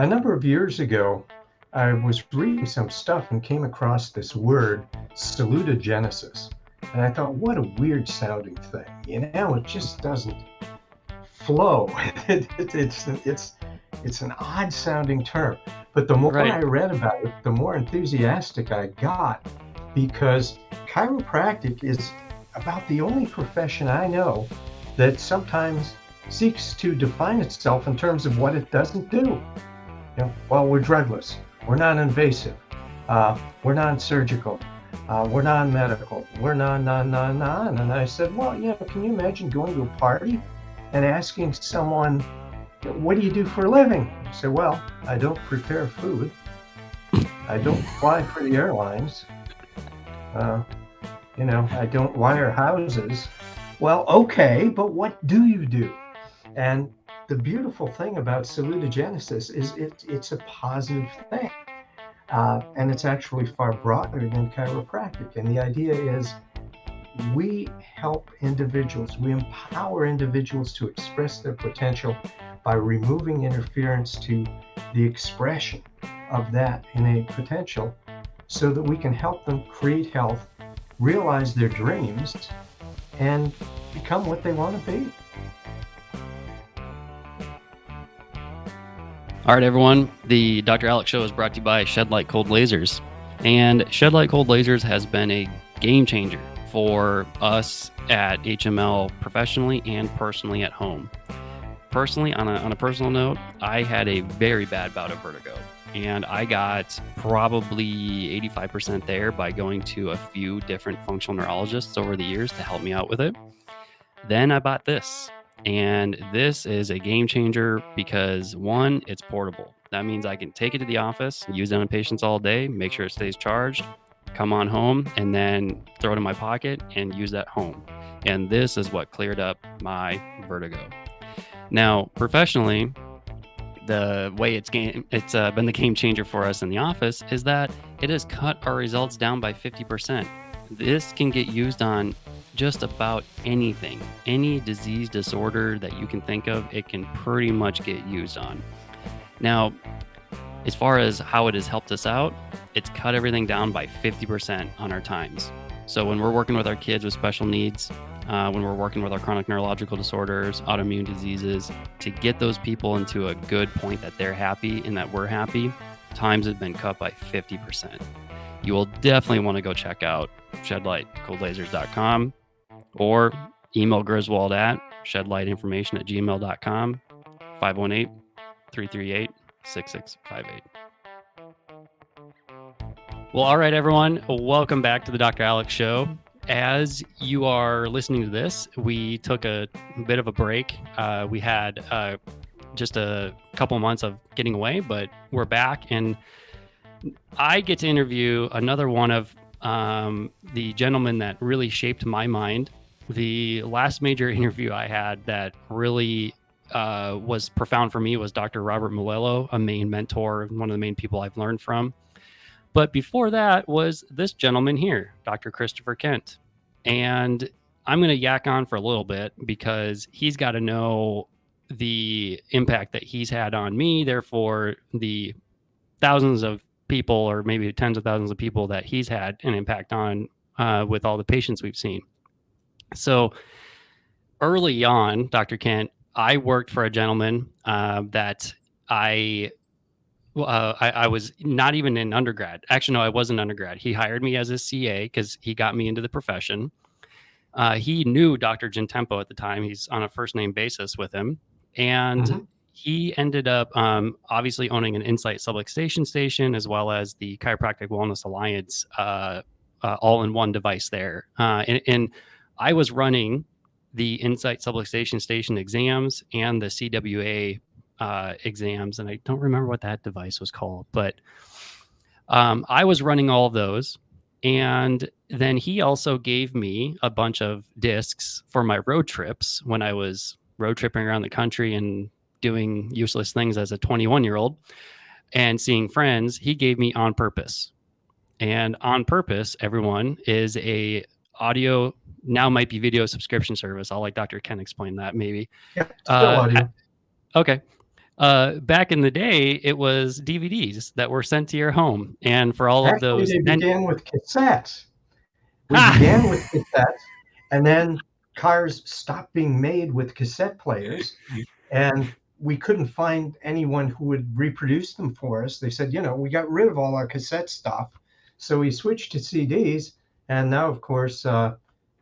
A number of years ago, I was reading some stuff and came across this word, salutogenesis. And I thought, what a weird sounding thing. It just doesn't flow. It's an odd sounding term. But the more Right. I read about it, the more enthusiastic I got, because chiropractic is about the only profession I know that sometimes seeks to define itself in terms of what it doesn't do. Well, we're drugless, we're non-invasive, we're non-surgical, we're non-medical, we're non. And I said, well, can you imagine going to a party and asking someone, what do you do for a living? I said, well, I don't prepare food. I don't fly for the airlines. I don't wire houses. Well, okay, but what do you do? And the beautiful thing about salutogenesis is it's a positive thing. And it's actually far broader than chiropractic. And the idea is we help individuals, we empower individuals to express their potential by removing interference to the expression of that innate potential so that we can help them create health, realize their dreams, and become what they want to be. All right, everyone. The Dr. Alex Show is brought to you by Shed Light Cold Lasers. And Shed Light Cold Lasers has been a game changer for us at HML professionally and personally at home. Personally, on a personal note, I had a very bad bout of vertigo. And I got probably 85% there by going to a few different functional neurologists over the years to help me out with it. Then I bought this. And this is a game changer because, one, it's portable. That means I can take it to the office, use it on patients all day, make sure it stays charged, come on home, and then throw it in my pocket and use that home. And this is what cleared up my vertigo. Now, professionally, the way it's been the game changer for us in the office is that it has cut our results down by 50%. This can get used on just about anything, any disease disorder that you can think of, it can pretty much get used on. Now, as far as how it has helped us out, it's cut everything down by 50% on our times. So when we're working with our kids with special needs, when we're working with our chronic neurological disorders, autoimmune diseases, to get those people into a good point that they're happy and that we're happy, times have been cut by 50%. You will definitely want to go check out shedlightcoldlasers.com or email Griswold at shedlightinformation@gmail.com, 518-338-6658. Well, all right, everyone. Welcome back to the Dr. Alex Show. As you are listening to this, we took a bit of a break. We had just a couple months of getting away, but we're back, and I get to interview another one of the gentlemen that really shaped my mind. The last major interview I had that really was profound for me was Dr. Robert Malello, a main mentor, one of the main people I've learned from. But before that was this gentleman here, Dr. Christopher Kent. And I'm going to yak on for a little bit because he's got to know the impact that he's had on me, therefore the thousands of people or maybe tens of thousands of people that he's had an impact on with all the patients we've seen. So early on, Dr. Kent, I worked for a gentleman that I was not even in undergrad. Actually, no, I wasn't undergrad. He hired me as a CA because he got me into the profession. He knew Dr. Gentempo at the time. He's on a first name basis with him. And he ended up obviously owning an Insight Subluxation Station as well as the Chiropractic Wellness Alliance all-in-one device there. And I was running the Insight Subluxation Station exams and the CWA exams, and I don't remember what that device was called, but I was running all of those. And then he also gave me a bunch of discs for my road trips when I was road tripping around the country and doing useless things as a 21-year-old and seeing friends. He gave me On Purpose. And On Purpose, everyone, is a audio, now might be video subscription service. I'll let Dr. Ken explain that maybe. Yeah, still audio. Okay. Back in the day, it was DVDs that were sent to your home, and for all of Actually, those, they and began with cassettes. We began ah, with cassettes, and then cars stopped being made with cassette players, and we couldn't find anyone who would reproduce them for us. They said, we got rid of all our cassette stuff, so we switched to CDs, and now, of course,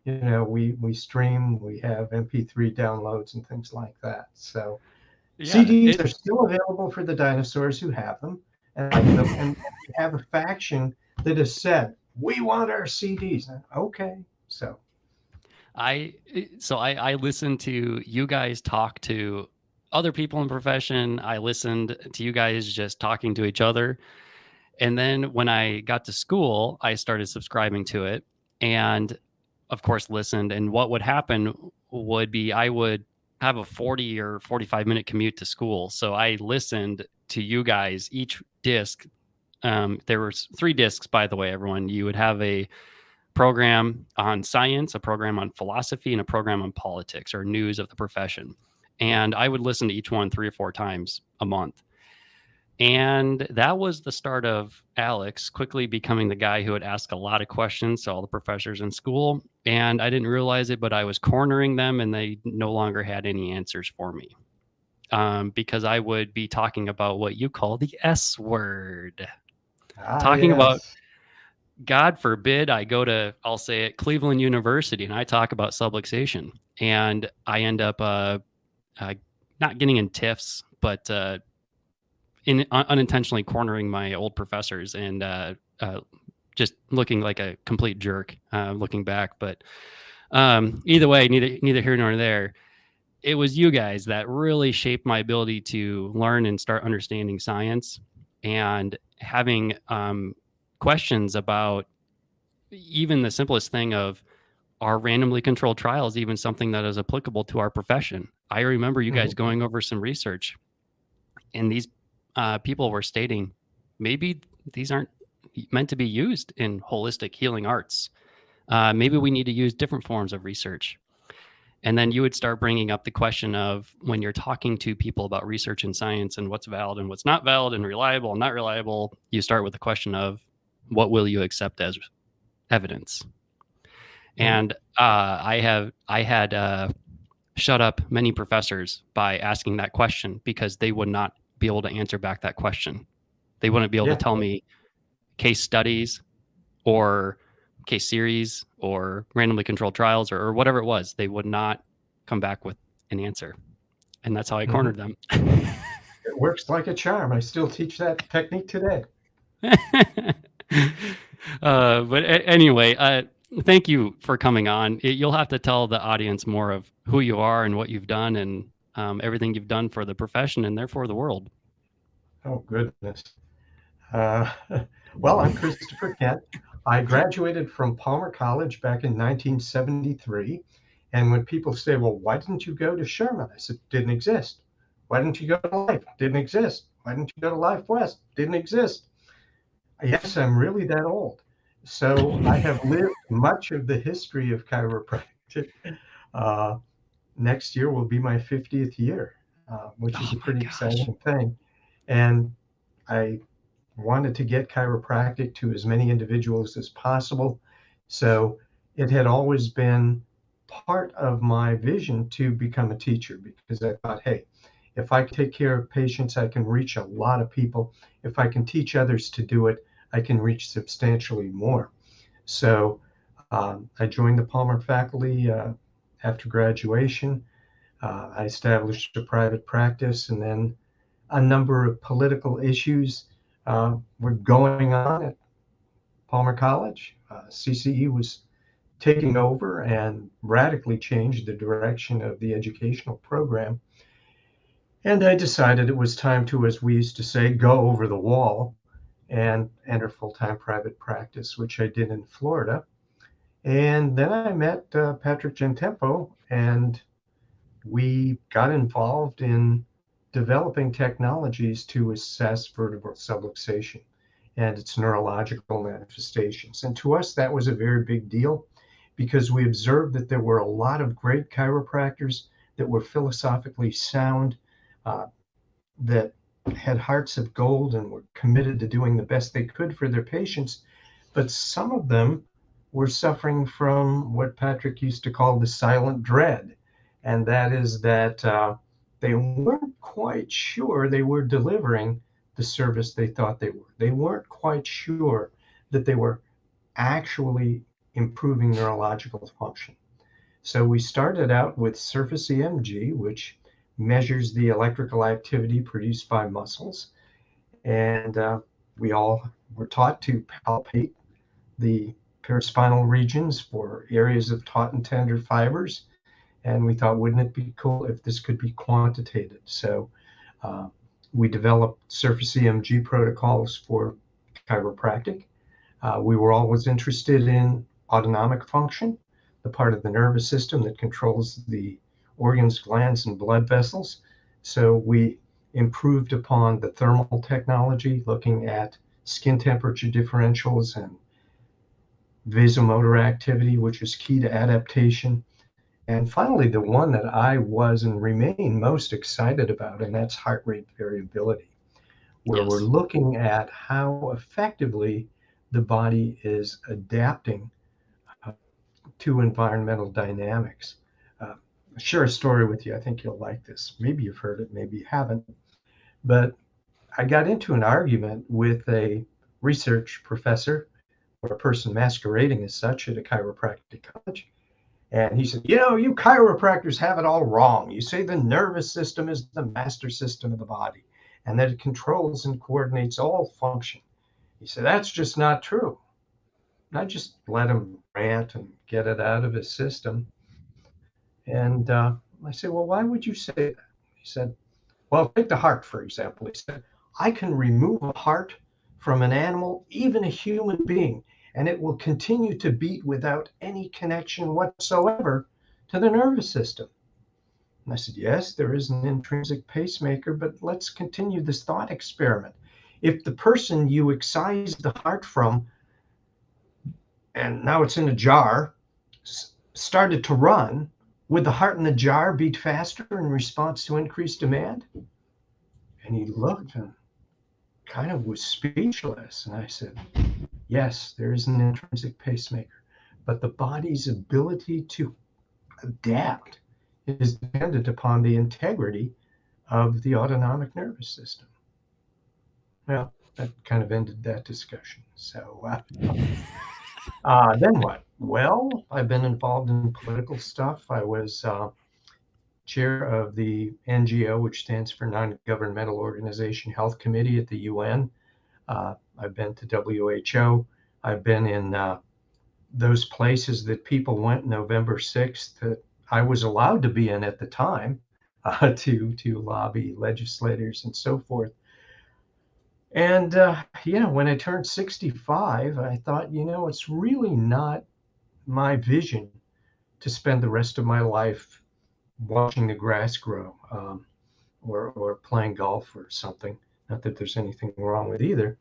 we stream, we have MP3 downloads and things like that. So yeah, CDs it, are still available for the dinosaurs who have them and like them, and we have a faction that has said we want our CDs. Okay, so I listened to you guys talk to other people in profession. I listened to you guys just talking to each other. And then when I got to school, I started subscribing to it and of course listened. And what would happen would be I would have a 40 or 45-minute commute to school. So I listened to you guys each disc. There were 3 discs, by the way, everyone. You would have a program on science, a program on philosophy, and a program on politics or news of the profession. And I would listen to each one 3 or 4 times a month. And that was the start of Alex quickly becoming the guy who would ask a lot of questions to all the professors in school. And I didn't realize it, but I was cornering them and they no longer had any answers for me because I would be talking about what you call the S word. Talking about, yes. God forbid, I'll say it, Cleveland University, and I talk about subluxation. And I end up not getting in tiffs, but unintentionally cornering my old professors and just looking like a complete jerk looking back. But either way, neither here nor there. It was you guys that really shaped my ability to learn and start understanding science and having questions about even the simplest thing of are randomly controlled trials even something that is applicable to our profession. I remember you guys Mhm. going over some research and these people were stating maybe these aren't meant to be used in holistic healing arts. Maybe we need to use different forms of research. And then you would start bringing up the question of when you're talking to people about research and science and what's valid and what's not valid and reliable and not reliable, you start with the question of what will you accept as evidence? Mhm. And I had shut up many professors by asking that question because they would not be able to answer back that question. They wouldn't be able to Yeah, tell me case studies or case series or randomly controlled trials or whatever it was. They would not come back with an answer. And that's how I mhm. cornered them. It works like a charm. I still teach that technique today. But anyway, thank you for coming on. You'll have to tell the audience more of who you are and what you've done and everything you've done for the profession and therefore the world. Oh, goodness. Uh, well, I'm Christopher Kent. I graduated from Palmer College back in 1973. And when people say, well, why didn't you go to Sherman? I said, didn't exist. Why didn't you go to Life? Didn't exist. Why didn't you go to Life West? Didn't exist. Yes, I'm really that old. So I have lived much of the history of chiropractic. Uh, Next year will be my 50th year, which is Oh a my pretty gosh. exciting thing. And I wanted to get chiropractic to as many individuals as possible. So it had always been part of my vision to become a teacher because I thought, hey, if I take care of patients, I can reach a lot of people. If I can teach others to do it, I can reach substantially more. So I joined the Palmer faculty after graduation. I established a private practice, and then a number of political issues were going on at Palmer College. CCE was taking over and radically changed the direction of the educational program. And I decided it was time to, as we used to say, go over the wall and enter full time private practice, which I did in Florida. And then I met Patrick Gentempo, and we got involved in developing technologies to assess vertebral subluxation and its neurological manifestations. And to us, that was a very big deal because we observed that there were a lot of great chiropractors that were philosophically sound, uh, that had hearts of gold and were committed to doing the best they could for their patients. But some of them were suffering from what Patrick used to call the silent dread. And that is that they weren't quite sure they were delivering the service they thought they were. They weren't quite sure that they were actually improving neurological function. So we started out with surface EMG, which measures the electrical activity produced by muscles. And we all were taught to palpate the paraspinal regions for areas of taut and tender fibers. And we thought, wouldn't it be cool if this could be quantitated? So we developed surface EMG protocols for chiropractic. We were always interested in autonomic function, the part of the nervous system that controls the organs, glands, and blood vessels. So we improved upon the thermal technology, looking at skin temperature differentials and vasomotor activity, which is key to adaptation. And finally, the one that I was and remain most excited about, and that's heart rate variability, where we're Yes. looking at how effectively the body is adapting uh, to environmental dynamics. Uh, I'll share a story with you. I think you'll like this. Maybe you've heard it, maybe you haven't. But I got into an argument with a research professor or a person masquerading as such at a chiropractic college. And he said, you chiropractors have it all wrong. You say the nervous system is the master system of the body and that it controls and coordinates all function. He said, that's just not true. And I just let him rant and get it out of his system. And I said, well, why would you say that? He said, well, take the heart, for example. He said, I can remove a heart from an animal, even a human being, and it will continue to beat without any connection whatsoever to the nervous system. And I said, yes, there is an intrinsic pacemaker, but let's continue this thought experiment. If the person you excised the heart from, and now it's in a jar, started to run, would the heart in the jar beat faster in response to increased demand? And he looked and kind of was speechless. And I said, yes, there is an intrinsic pacemaker, but the body's ability to adapt is dependent upon the integrity of the autonomic nervous system. Well, that kind of ended that discussion. So then what? Well, I've been involved in political stuff. I was chair of the NGO, which stands for Non-Governmental Organization Health Committee at the UN. I've been to WHO. I've been in those places that people went November 6th that I was allowed to be in at the time to lobby legislators and so forth. And when I turned 65, I thought, it's really not my vision to spend the rest of my life watching the grass grow or playing golf or something. Not that there's anything wrong with either,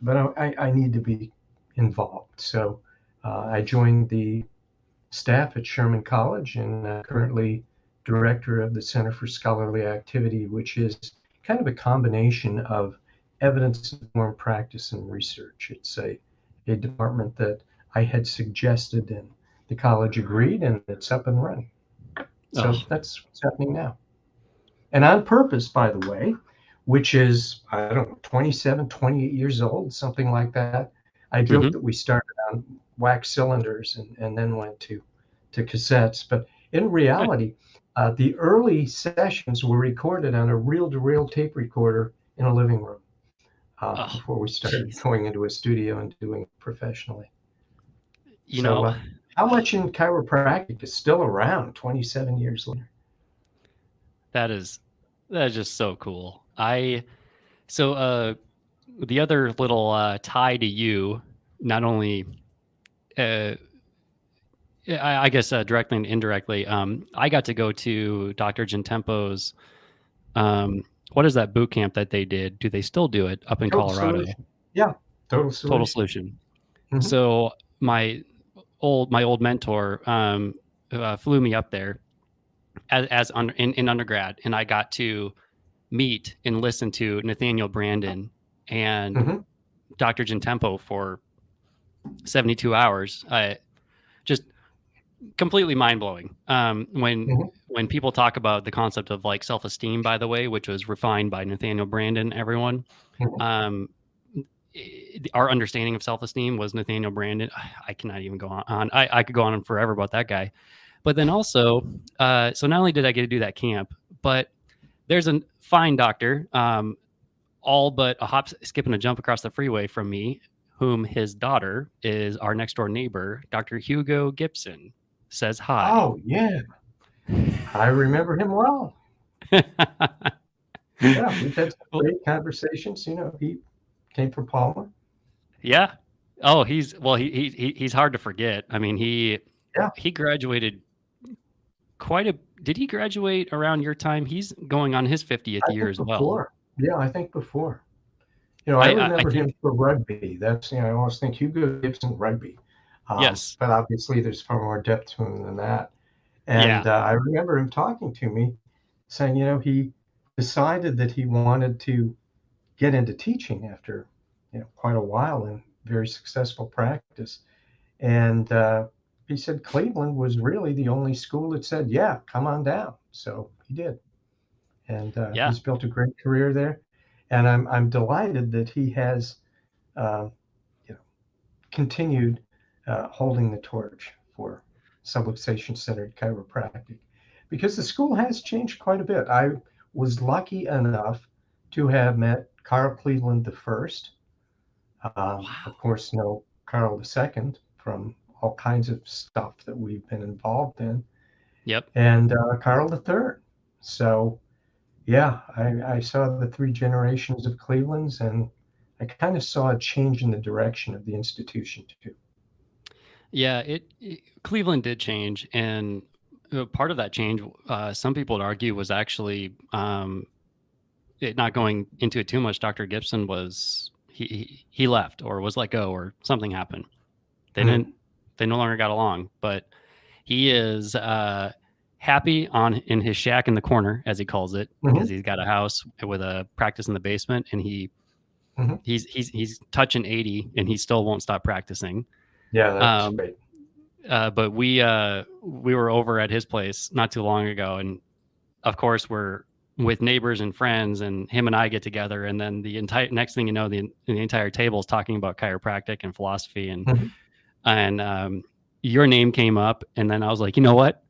but I need to be involved. So I joined the staff at Sherman College and currently director of the Center for Scholarly Activity, which is kind of a combination of evidence-informed practice and research. It's a department that I had suggested and the college agreed, and it's up and running. So that's what's happening now. And on purpose, by the way, which is, I don't know, 27, 28 years old, something like that. I joke that we started on wax cylinders and then went to cassettes. But in reality, the early sessions were recorded on a reel-to-reel tape recorder in a living room before we started going into a studio and doing it professionally. How much in chiropractic is still around 27 years later? That is just so cool. The other little tie to you, not only I guess directly and indirectly, I got to go to Dr. Gentempo's what is that boot camp that they did? Do they still do it up in Colorado? Solution. Yeah, Total Solution. Mm-hmm. So my old mentor flew me up there in undergrad, and I got to meet and listen to Nathaniel Brandon and Mhm. Dr. Gentempo for 72 hours. Just completely mind blowing. Mhm. When people talk about the concept of like self esteem, by the way, which was refined by Nathaniel Brandon, everyone, Mhm. um, our understanding of self esteem was Nathaniel Brandon. I cannot even go on. I could go on forever about that guy. But then also, so not only did I get to do that camp, but there's a fine doctor, all but a hop, skip, and a jump across the freeway from me, whom his daughter is our next door neighbor, Dr. Hugo Gibson, says hi. Oh, yeah. I remember him well. Yeah, we've had some Well, great conversations. He came from Palmer. yeah. Oh, he's hard to forget. I mean, Yeah, he graduated quite a. Did he graduate around your time? He's going on his 50th I year think as well. before. Yeah, I think before. I I remember him think for rugby. I always think Hugo Gibson rugby. yes. But obviously there's far more depth to him than that. Yeah. And I remember him talking to me saying, he decided that he wanted to get into teaching after, quite a while in very successful practice. And he said Cleveland was really the only school that said, yeah, come on down. So he did. And Yeah. he's built a great career there. And I'm delighted that he has uh, you know, continued holding the torch for subluxation centered chiropractic because the school has changed quite a bit. I was lucky enough to have met Carl Cleveland the first. Of Wow. course, know Carl II from all kinds of stuff that we've been involved in, Yep. and Carl III. So, yeah, I saw the three generations of Clevelands, and I kind of saw a change in the direction of the institution too. Yeah. Cleveland did change, and part of that change, some people would argue, was actually it not going into it too much. Dr. Gibson was he left or was let go or something happened. They Mhm. didn't. They no longer got along, but he is happy on in his shack in the corner, as he calls it, because Mhm. he's got a house with a practice in the basement, and Mhm. he's touching 80, and he still won't stop practicing. Yeah, that's Um, great. but we were over at his place not too long ago, and of course we're with neighbors and friends, and him and I get together, and then the entire next thing you know, the entire table is talking about chiropractic and philosophy, Mhm. and your name came up, and then I was like, you know what,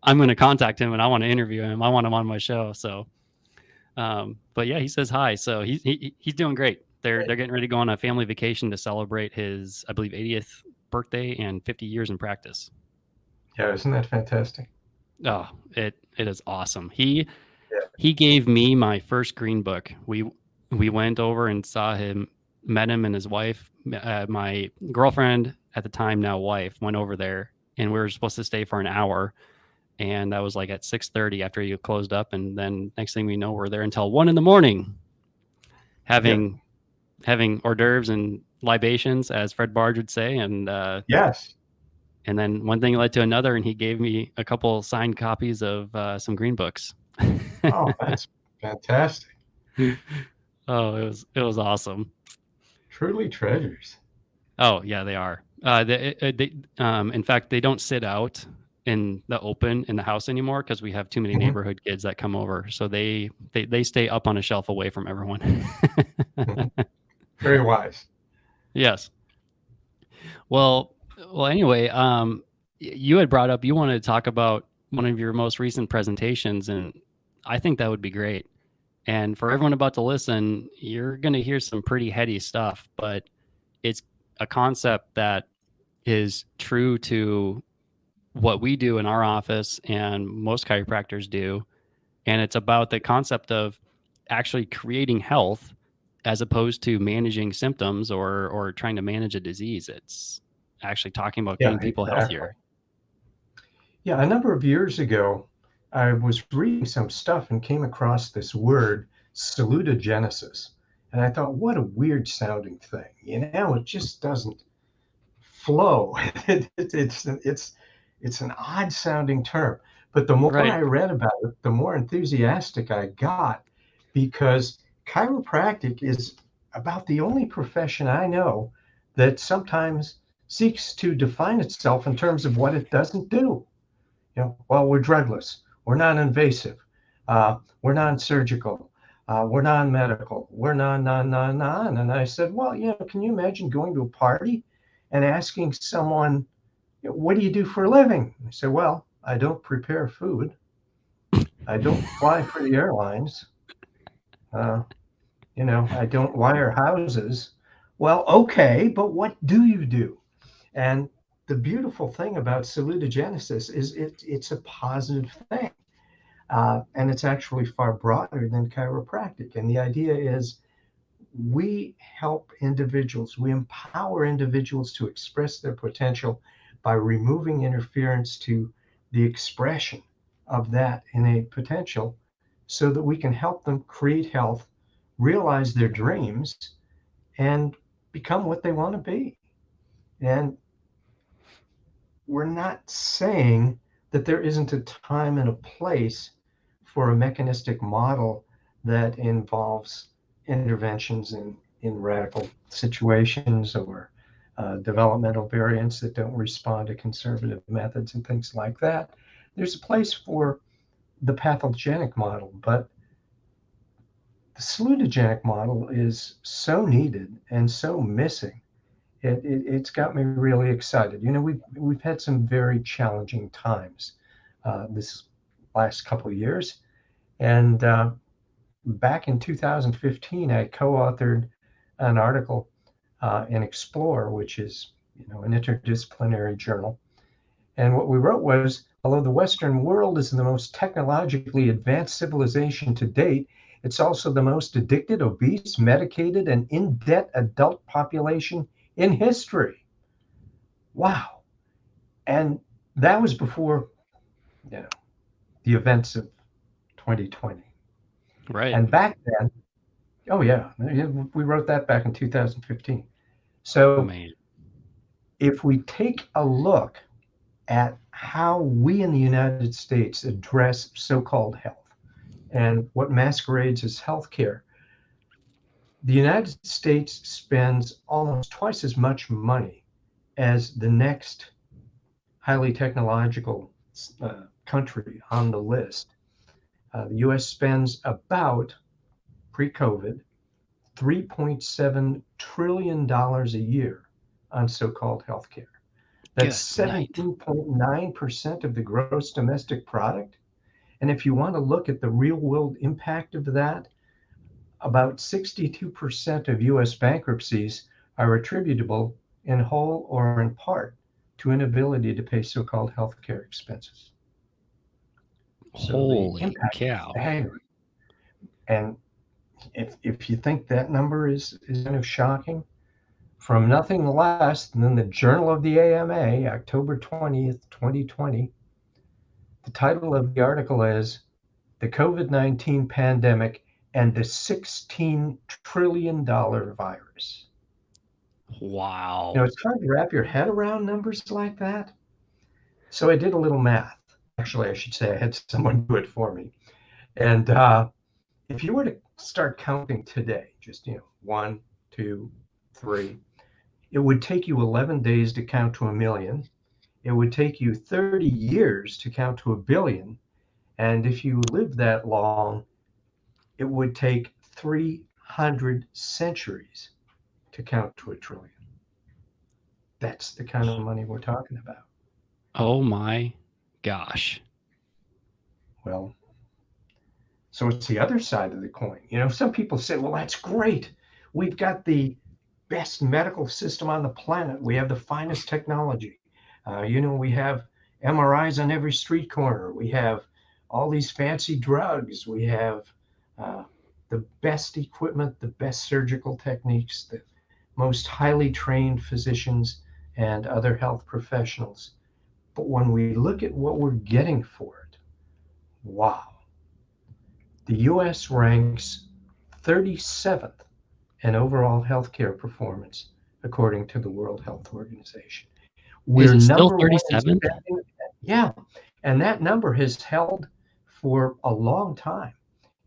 I'm going to contact him and I want to interview him. I want him on my show. So, but yeah, he says hi. So he's doing great. They're Great. getting ready to go on a family vacation to celebrate his, I believe, 80th birthday and 50 years in practice. Yeah, isn't that fantastic? Oh, it is awesome. Yeah. He gave me my first green book. We went over and saw him, met him and his wife. My girlfriend at the time, now wife, went over there, and we were supposed to stay for an hour. And that was like at 6:30 after you closed up, and then next thing we know, we're there until 1 a.m. Yeah. having having hors d'oeuvres and libations, as Fred Bard would say, Yes. and then one thing led to another, and he gave me a couple signed copies of some green books. Oh, that's fantastic. Oh, it was awesome. Truly treasures. Oh yeah, they are. In fact, they don't sit out in the open in the house anymore because we have too many Mhm. neighborhood kids that come over. So they stay up on a shelf away from everyone. Mhm. Very wise. Yes. Well. Anyway, you had brought up you wanted to talk about one of your most recent presentations, and I think that would be great. And for everyone about to listen, you're going to hear some pretty heady stuff, but it's a concept that is true to what we do in our office and most chiropractors do. And it's about the concept of actually creating health as opposed to managing symptoms or trying to manage a disease. It's actually talking about Yeah, getting people exactly. healthier. Yeah, a number of years ago, I was reading some stuff and came across this word, salutogenesis. And I thought, what a weird sounding thing. It just doesn't flow. It's an odd sounding term. But the more Right. I read about it, the more enthusiastic I got. because chiropractic is about the only profession I know that sometimes seeks to define itself in terms of what it doesn't do. Well, we're drugless, we're non-invasive, we're non-surgical, we're non-medical, we're non. And I said, well, can you imagine going to a party and asking someone, what do you do for a living? I said, well, I don't prepare food. I don't fly for the airlines. Uh, I don't wire houses. Well, okay, but what do you do? And the beautiful thing about salutogenesis is it's a positive thing. And it's actually far broader than chiropractic. And the idea is we help individuals, we empower individuals to express their potential by removing interference to the expression of that innate potential so that we can help them create health, realize their dreams, and become what they want to be. And we're not saying that there isn't a time and a place for a mechanistic model that involves interventions in radical situations or developmental variants that don't respond to conservative methods and things like that. There's a place for the pathogenic model, but the salutogenic model is so needed and so missing. It's got me really excited. We've had some very challenging times this last couple of years, and back in 2015, I co-authored an article in Explore, which is an interdisciplinary journal. And what we wrote was, although the Western world is the most technologically advanced civilization to date, it's also the most addicted, obese, medicated, and in-debt adult population in history. Wow. And that was before, the events of 2020. Right. And back then, oh yeah, we wrote that back in 2015. So Man. if we take a look at how we in the United States address so-called health and what masquerades as healthcare, the United States spends almost twice as much money as the next highly technological country on the list. The US spends about, pre-COVID, $3.7 trillion a year on so-called healthcare. That's 17.9% of the gross domestic product. And if you want to look at the real world impact of that, about 62% of US bankruptcies are attributable in whole or in part to inability to pay so-called healthcare expenses. So the Holy impact is cow. staggering. And if you think that number is kind of shocking, from nothing less than the Journal of the AMA, October 20th, 2020, the title of the article is The COVID-19 Pandemic and the $16 trillion Virus. Wow. It's hard to wrap your head around numbers like that. So I did a little math. Actually, I should say I had someone do it for me. And if you were to start counting today, just, 1, 2, 3, it would take you 11 days to count to 1,000,000. It would take you 30 years to count to 1,000,000,000. And if you live that long, it would take 300 centuries to count to 1,000,000,000,000. That's the kind of money we're talking about. Oh my gosh. Well, so it's the other side of the coin. Some people say, well, that's great. We've got the best medical system on the planet. We have the finest technology. We have MRIs on every street corner. We have all these fancy drugs. We have the best equipment, the best surgical techniques, the most highly trained physicians and other health professionals. But when we look at what we're getting for it, wow. The US ranks 37th in overall healthcare performance, according to the World Health Organization. We're Is it still number one in 37th? spending. Yeah. And that number has held for a long time.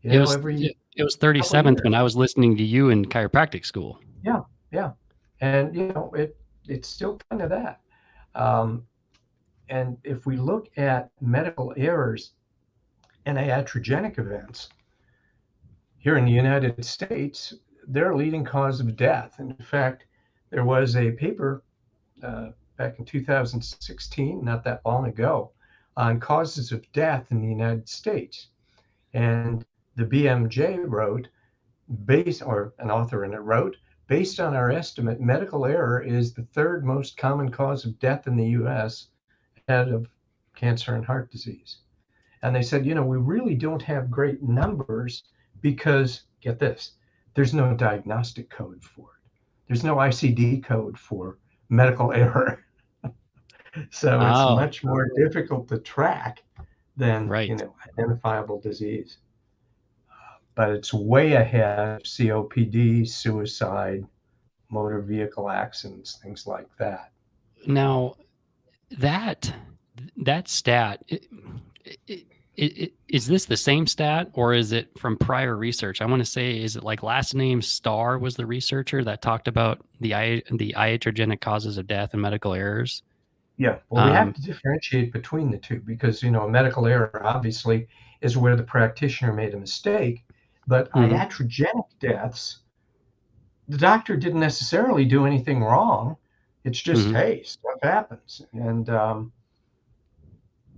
It was Every It was couple 37th when years. I was listening to you in chiropractic school. Yeah, yeah. And it's still kind of that. Um, and if we look at medical errors and iatrogenic events here in the United States, they're a leading cause of death. In fact, there was a paper back in 2016, not that long ago, on causes of death in the United States. And the BMJ wrote, an author in it wrote, based on our estimate, medical error is the third most common cause of death in the US, ahead of cancer and heart disease. And they said, we really don't have great numbers because, get this, there's no diagnostic code for it. There's no ICD code for medical error. So it's Oh, much more difficult to track than, right. identifiable disease. But it's way ahead of COPD, suicide, motor vehicle accidents, things like that. Now that stat, is this the same stat or is it from prior research? I want to say, is it like last name Starr was the researcher that talked about the iatrogenic causes of death and medical errors? Yeah, well, we have to differentiate between the two because, a medical error obviously is where the practitioner made a mistake, but iatrogenic deaths, the doctor didn't necessarily do anything wrong. It's just, hey, stuff happens. And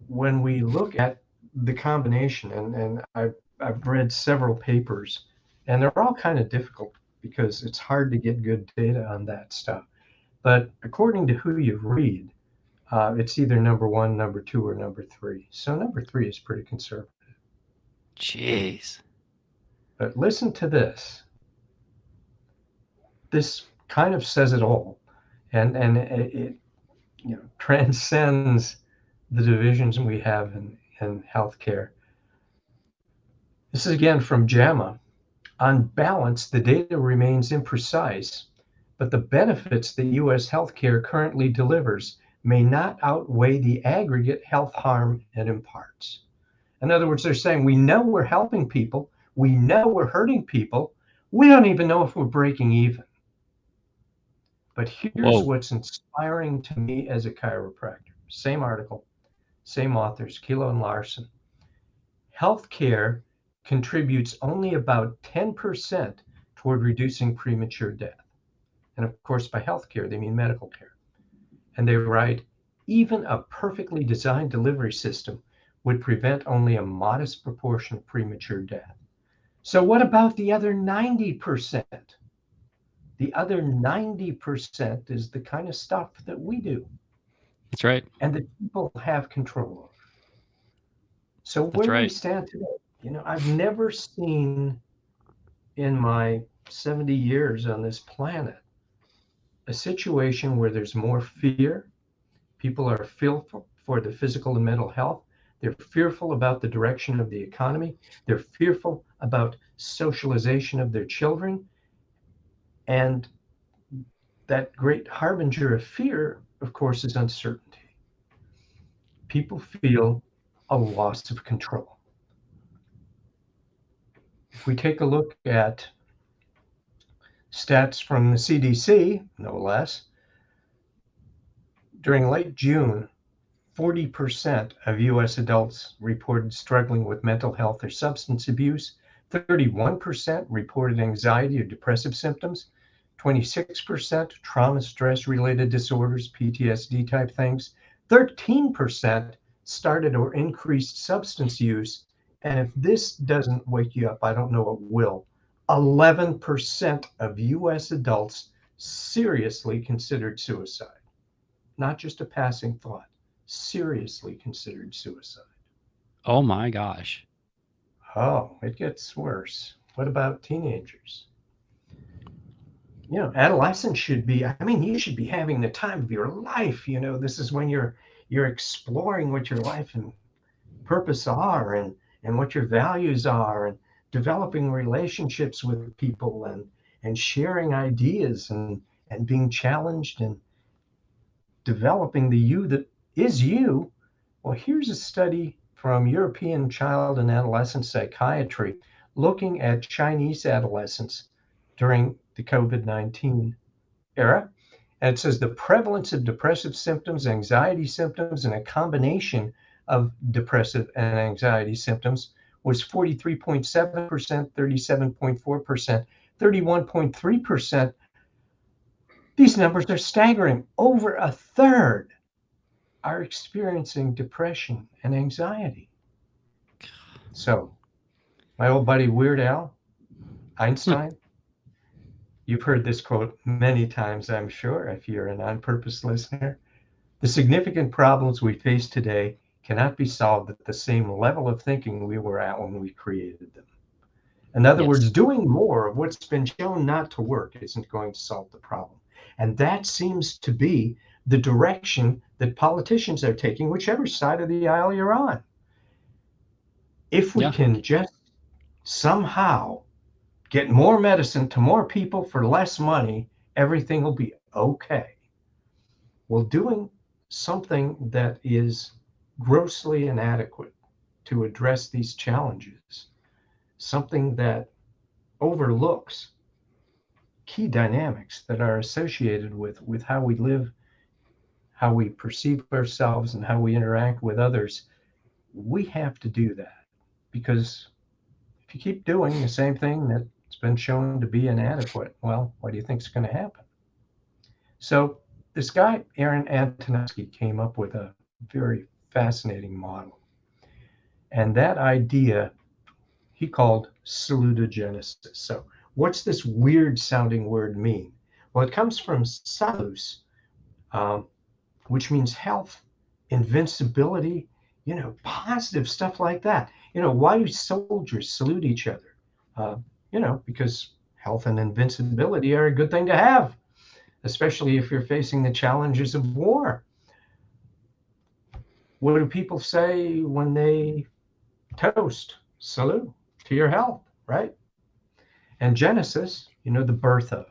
when we look at the combination, and I've read several papers, and they're all kind of difficult because it's hard to get good data on that stuff. But according to who you read, it's either number one, number two, or number three. So number three is pretty conservative. Jeez. But listen to this. This kind of says it all, and it transcends the divisions we have in healthcare. This is again from JAMA. On balance, the data remains imprecise, but the benefits that U.S. healthcare currently delivers may not outweigh the aggregate health harm it imparts. In other words, they're saying, we know we're helping people, we know we're hurting people, we don't even know if we're breaking even. But here's what's inspiring to me as a chiropractor. Same article, same authors, Kilo and Larson. Healthcare contributes only about 10% toward reducing premature death. And of course, by healthcare, they mean medical care. And they write, even a perfectly designed delivery system would prevent only a modest proportion of premature death. So what about the other 90%? The other 90% is the kind of stuff that we do. That's right. And that people have control over. So where do we stand today? I've never seen in my 70 years on this planet a situation where there's more fear. People are fearful for their physical and mental health. They're fearful about the direction of the economy. They're fearful about socialization of their children. And that great harbinger of fear, of course, is uncertainty. People feel a loss of control. If we take a look at stats from the CDC, no less, during late June, 40% of US adults reported struggling with mental health or substance abuse. 31% reported anxiety or depressive symptoms. 26% trauma, stress-related disorders, PTSD type things. 13% started or increased substance use. And if this doesn't wake you up, I don't know what will. 11% of US adults seriously considered suicide. Not just a passing thought, seriously considered suicide. Oh my gosh. Oh, it gets worse. What about teenagers? Adolescents should be, you should be having the time of your life. This is when you're exploring what your life and purpose are and what your values are and developing relationships with people and sharing ideas and being challenged and developing the you that is you. Well, here's a study from European Child and Adolescent Psychiatry looking at Chinese adolescents during the COVID-19 era. And it says the prevalence of depressive symptoms, anxiety symptoms, and a combination of depressive and anxiety symptoms was 43.7%, 37.4%, 31.3%. These numbers are staggering. Over a third are experiencing depression and anxiety. So, my old buddy Weird Al, Einstein, you've heard this quote many times, I'm sure, if you're an On Purpose listener. The significant problems we face today cannot be solved at the same level of thinking we were at when we created them. In other words, doing more of what's been shown not to work isn't going to solve the problem. And that seems to be the direction that politicians are taking, whichever side of the aisle you're on. If we can just somehow get more medicine to more people for less money, everything will be okay. Well, doing something that is grossly inadequate to address these challenges, something that overlooks key dynamics that are associated with how we live, how we perceive ourselves, and how we interact with others, we have to do that. Because if you keep doing the same thing that's been shown to be inadequate, well, what do you think is going to happen? So this guy, Aaron Antonovsky, came up with a very fascinating model. And that idea he called salutogenesis. So what's this weird sounding word mean? Well, it comes from salus, which means health, invincibility, positive stuff like that. Why do soldiers salute each other? Because health and invincibility are a good thing to have, especially if you're facing the challenges of war. What do people say when they toast? Salute to your health, right? And Genesis, the birth of.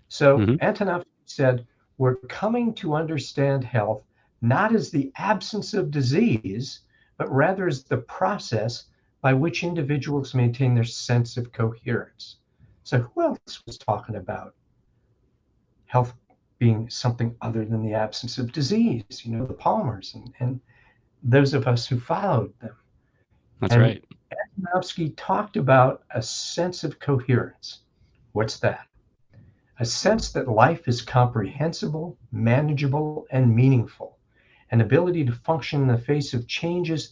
So Antonov said, we're coming to understand health not as the absence of disease, but rather as the process by which individuals maintain their sense of coherence. So who else was talking about health being something other than the absence of disease? The Palmers and those of us who followed them. That's right. Antonovsky talked about a sense of coherence. What's that? A sense that life is comprehensible, manageable, and meaningful. An ability to function in the face of changes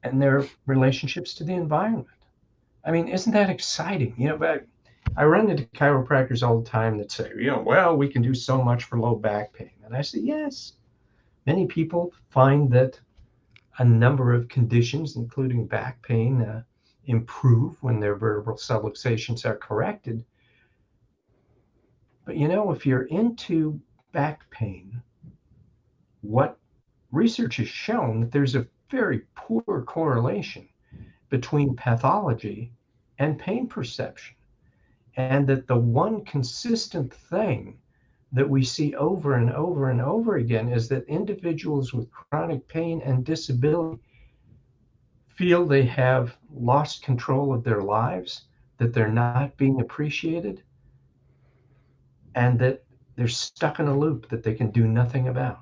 and their relationships to the environment. I mean, isn't that exciting? I run into chiropractors all the time that say, well, we can do so much for low back pain. And I say, yes. Many people find that a number of conditions, including back pain, improve when their vertebral subluxations are corrected. But if you're into back pain, what research has shown that there's a very poor correlation between pathology and pain perception, and that the one consistent thing that we see over and over and over again is that individuals with chronic pain and disability feel they have lost control of their lives, that they're not being appreciated, and that they're stuck in a loop that they can do nothing about.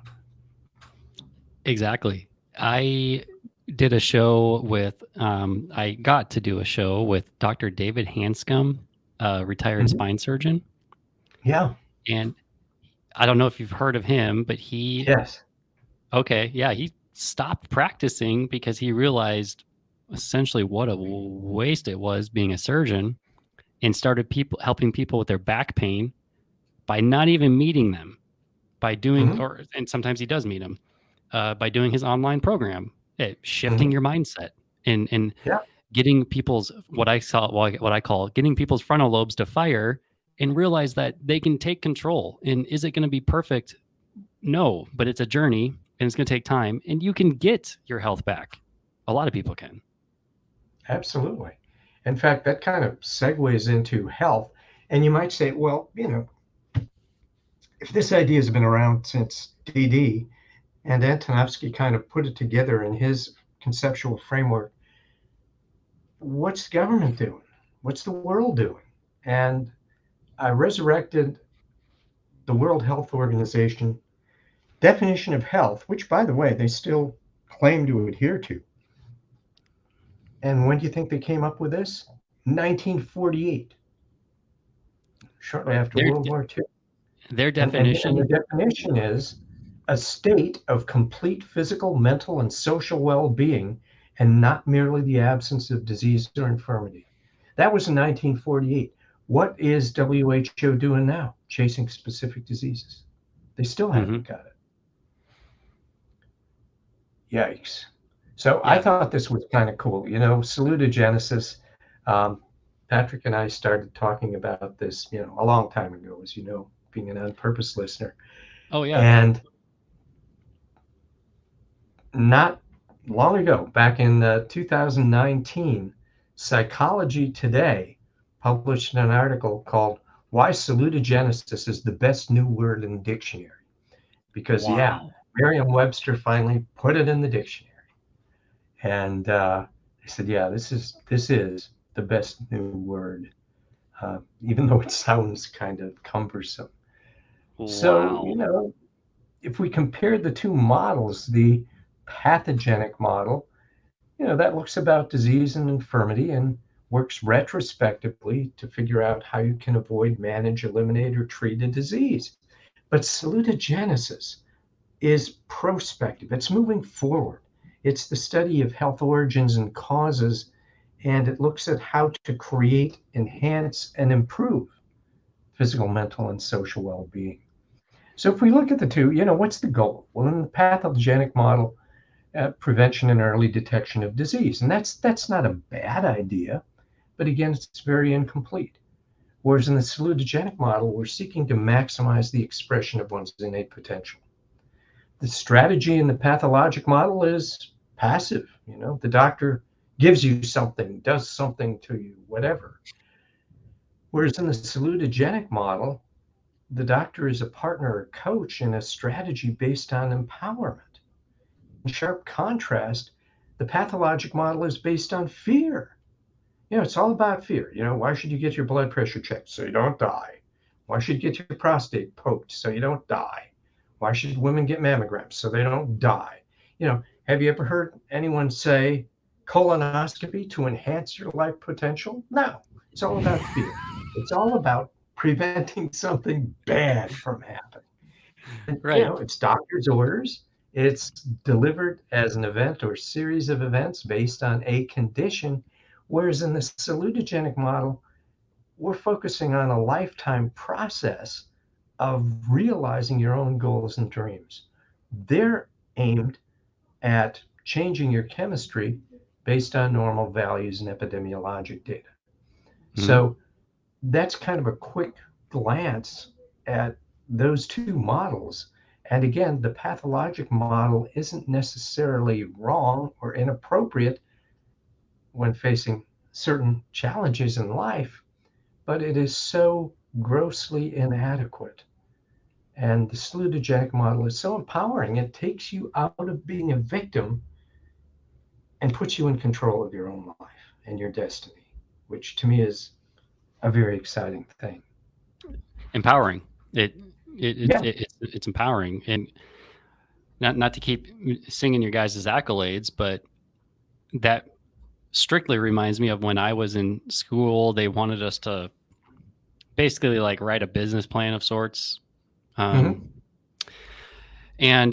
Exactly. I did a show with, I got to do a show with Dr. David Hanscom, a retired spine surgeon. Yeah. And I don't know if you've heard of him, but he... Yes. Okay. Yeah. He stopped practicing because he realized essentially what a waste it was being a surgeon, and started helping people with their back pain by not even meeting them, by doing, and sometimes he does meet them, by doing his online program, shifting your mindset and getting people's, what I call getting people's frontal lobes to fire and realize that they can take control. And is it going to be perfect? No, but it's a journey and it's going to take time, and you can get your health back. A lot of people can. Absolutely. In fact, that kind of segues into health. And you might say, well, if this idea has been around since DD, and Antonovsky kind of put it together in his conceptual framework, what's the government doing? What's the world doing? And I resurrected the World Health Organization definition of health, which, by the way, they still claim to adhere to. And when do you think they came up with this? 1948, shortly after Their World War II. their And the definition. definition is a state of complete physical, mental, and social well being, and not merely the absence of disease or infirmity. That was in 1948. What is WHO doing now? Chasing specific diseases. They still Mhm. haven't got it. Yikes. So I Yeah. thought this was kind of cool. Salutogenesis. Um, Patrick and I started talking about this, a long time ago, as you know, being an on purpose listener. Oh yeah. And not long ago, back in 2019, Psychology Today published an article called Why Salutogenesis is the Best New Word in the Dictionary. Because, yeah, Wow. Merriam-Webster finally put it in the dictionary. And they said, yeah, this is the best new word, even though it sounds kind of cumbersome. So, Wow. if we compare the two models, the pathogenic model, that looks about disease and infirmity and works retrospectively to figure out how you can avoid, manage, eliminate, or treat a disease. But salutogenesis is prospective. It's moving forward. It's the study of health origins and causes, and it looks at how to create, enhance, and improve physical, mental, and social well-being. So if we look at the two, what's the goal? Well, in the pathogenic model, prevention and early detection of disease, and that's not a bad idea, but again, it's very incomplete. Whereas in the salutogenic model, we're seeking to maximize the expression of one's innate potential. The strategy in the pathologic model is passive. The doctor gives you something, does something to you, whatever. Whereas in the salutogenic model, the doctor is a partner or coach in a strategy based on empowerment. In sharp contrast, the pathologic model is based on fear. It's all about fear. Why should you get your blood pressure checked? So you don't die. Why should you get your prostate poked? So you don't die. Why should women get mammograms? So they don't die. Have you ever heard anyone say colonoscopy to enhance your life potential? No, it's all about fear. It's all about preventing something bad from happening. And, Right. it's doctor's orders. It's delivered as an event or series of events based on a condition. Whereas in the salutogenic model, we're focusing on a lifetime process of realizing your own goals and dreams. They're aimed at changing your chemistry based on normal values and epidemiologic data. Mhm. So that's kind of a quick glance at those two models. And again, the pathologic model isn't necessarily wrong or inappropriate when facing certain challenges in life, but it is so grossly inadequate. And the salutogenic model is so empowering. It takes you out of being a victim and puts you in control of your own life and your destiny, which to me is a very exciting thing. Empowering. It, Yeah. it's empowering, and not to keep singing your guys' accolades, but that strictly reminds me of when I was in school. They wanted us to basically like write a business plan of sorts, Mm-hmm. and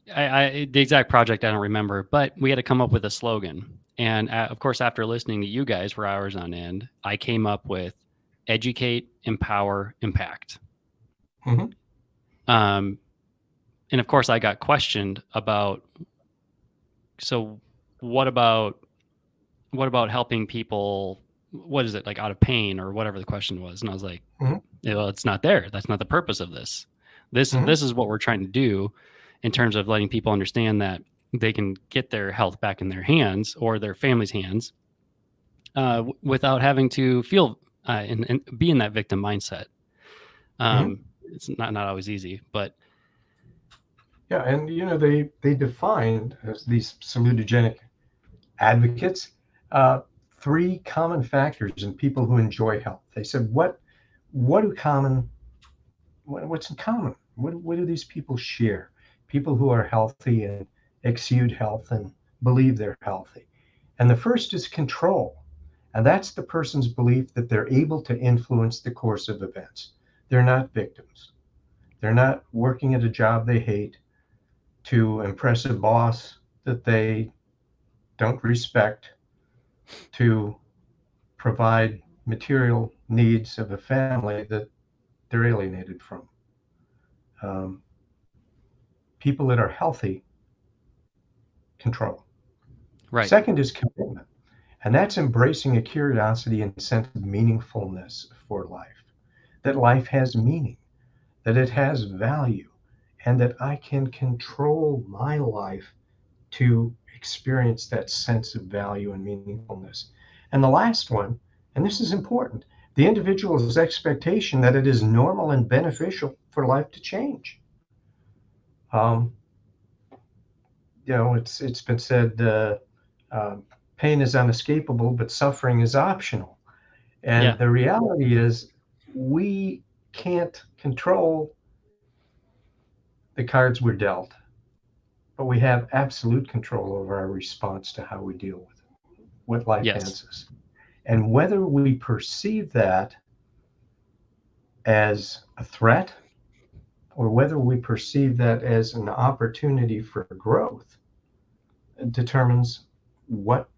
the exact project I don't remember, but we had to come up with a slogan. And of course, after listening to you guys for hours on end, I came up with educate, empower, impact. Mm-hmm. Um, and of course, I got questioned about, so what about helping people? What is it, like, out of pain, or whatever the question was? And I was like, Mm-hmm. well, it's not there. That's not the purpose of this. This Mm-hmm. is what we're trying to do in terms of letting people understand that they can get their health back in their hands or their family's hands, without having to feel and be in that victim mindset. Mm-hmm. It's not always easy, but Yeah, and they defined as these salutogenic advocates, three common factors in people who enjoy health. They said, what's in common? What do these people share? People who are healthy and exude health and believe they're healthy. And the first is control. And that's the person's belief that they're able to influence the course of events. They're not victims. They're not working at a job they hate to impress a boss that they don't respect, to provide material needs of a family that they're alienated from. Um, People that are healthy control. Right. Second is commitment, and that's embracing a curiosity and sense of meaningfulness for life, that life has meaning, that it has value, and that I can control my life to experience that sense of value and meaningfulness. And the last one, and this is important, the individual's expectation that it is normal and beneficial for life to change. Um, it's been said, uh, pain is unescapable, but suffering is optional. Yeah. And the reality is, we can't control the cards we're dealt, but we have absolute control over our response to how we deal with it, what life Yes. hands us. And whether we perceive that as a threat or whether we perceive that as an opportunity for growth determines what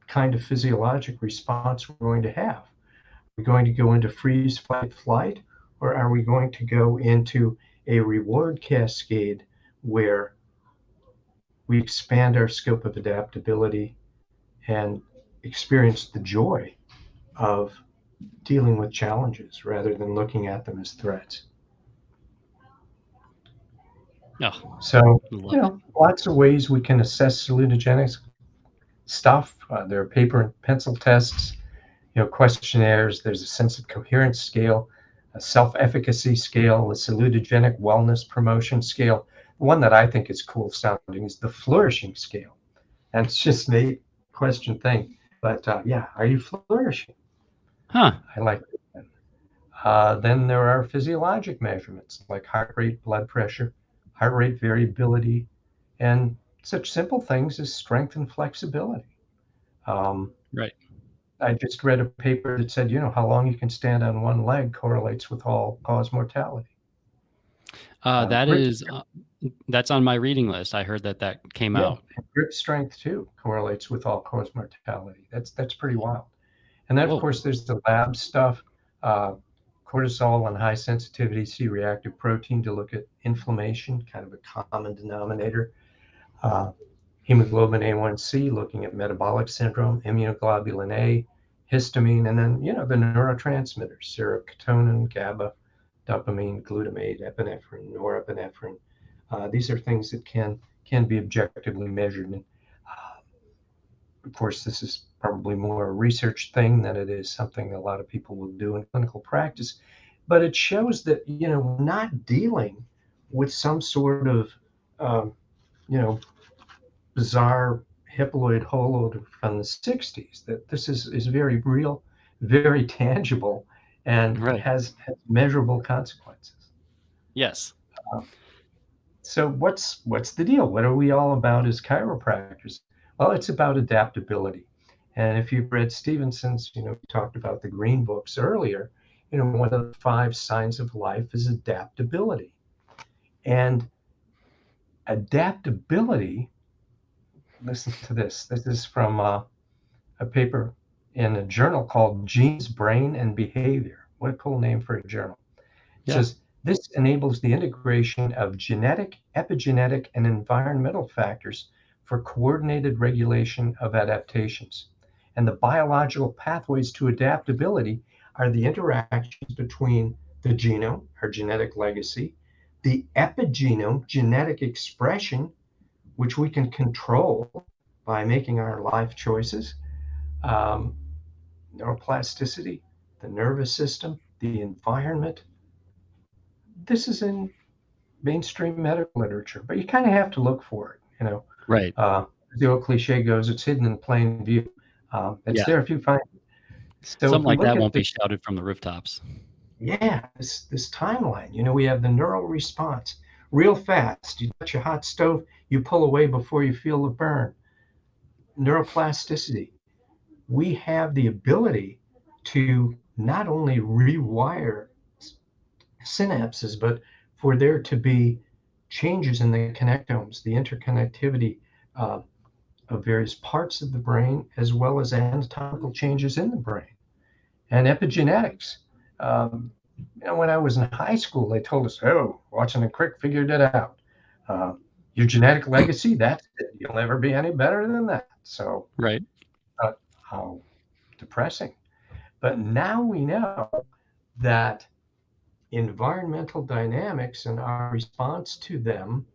kind of physiologic response we're going to have. Are we going to go into freeze, fight, flight, or are we going to go into a reward cascade where we expand our scope of adaptability and experience the joy of dealing with challenges rather than looking at them as threats? Oh, So, love it. lots of ways we can assess salutogenic stuff. There are paper and pencil tests, questionnaires. There's a sense of coherence scale, a self-efficacy scale, a salutogenic wellness promotion scale. The one that I think is cool sounding is the flourishing scale. And it's just an 8-question thing. But yeah, are you flourishing? Huh. I like that. Then there are physiologic measurements like heart rate, blood pressure, heart rate variability, and such simple things as strength and flexibility. Um, Right. I just read a paper that said, how long you can stand on one leg correlates with all-cause mortality. That Grip, is that's on my reading list. I heard that came yeah, out. grip strength too correlates with all-cause mortality. That's pretty wild. And then, of Whoa. course, there's the lab stuff, uh, cortisol and high sensitivity C-reactive protein to look at inflammation, kind of a common denominator. Uh, Hemoglobin A1C, looking at metabolic syndrome, immunoglobulin A, histamine, and then, the neurotransmitters, serotonin, GABA, dopamine, glutamate, epinephrine, norepinephrine. These are things that can be objectively measured. And of course, this is probably more a research thing than it is something a lot of people will do in clinical practice. But it shows that, we're not dealing with some sort of, um, you know, bizarre hippoid holoid from the 60s, that this is very real, very tangible, and Right. has measurable consequences. Yes. So what's the deal? What are we all about as chiropractors? Well, it's about adaptability. And if you've read Stevenson's, we talked about the green books earlier, one of the 5 signs of life is adaptability. And adaptability, listen to this. This is from a paper in a journal called Genes, Brain, and Behavior. What a cool name for a journal. It Yeah. says, this enables the integration of genetic, epigenetic, and environmental factors for coordinated regulation of adaptations. And the biological pathways to adaptability are the interactions between the genome, our genetic legacy, the epigenome, genetic expression, which we can control by making our life choices, um, neuroplasticity, the nervous system, the environment. This is in mainstream medical literature, but you kind of have to look for it. Right. The old cliche goes, it's hidden in plain view. It's there if you find it. So if Something we like look that at won't be shouted from the rooftops. this timeline, we have the neural response real fast. You touch a hot stove, you pull away before you feel the burn. Neuroplasticity. We have the ability to not only rewire synapses, but for there to be changes in the connectomes, the interconnectivity uh, of various parts of the brain, as well as anatomical changes in the brain and epigenetics. Um, when I was in high school, they told us, "Oh, watching a crick figured it out. Uh, your genetic legacy, that's it. You'll never be any better than that." So, Right. how depressing. But now we know that environmental dynamics and our response to them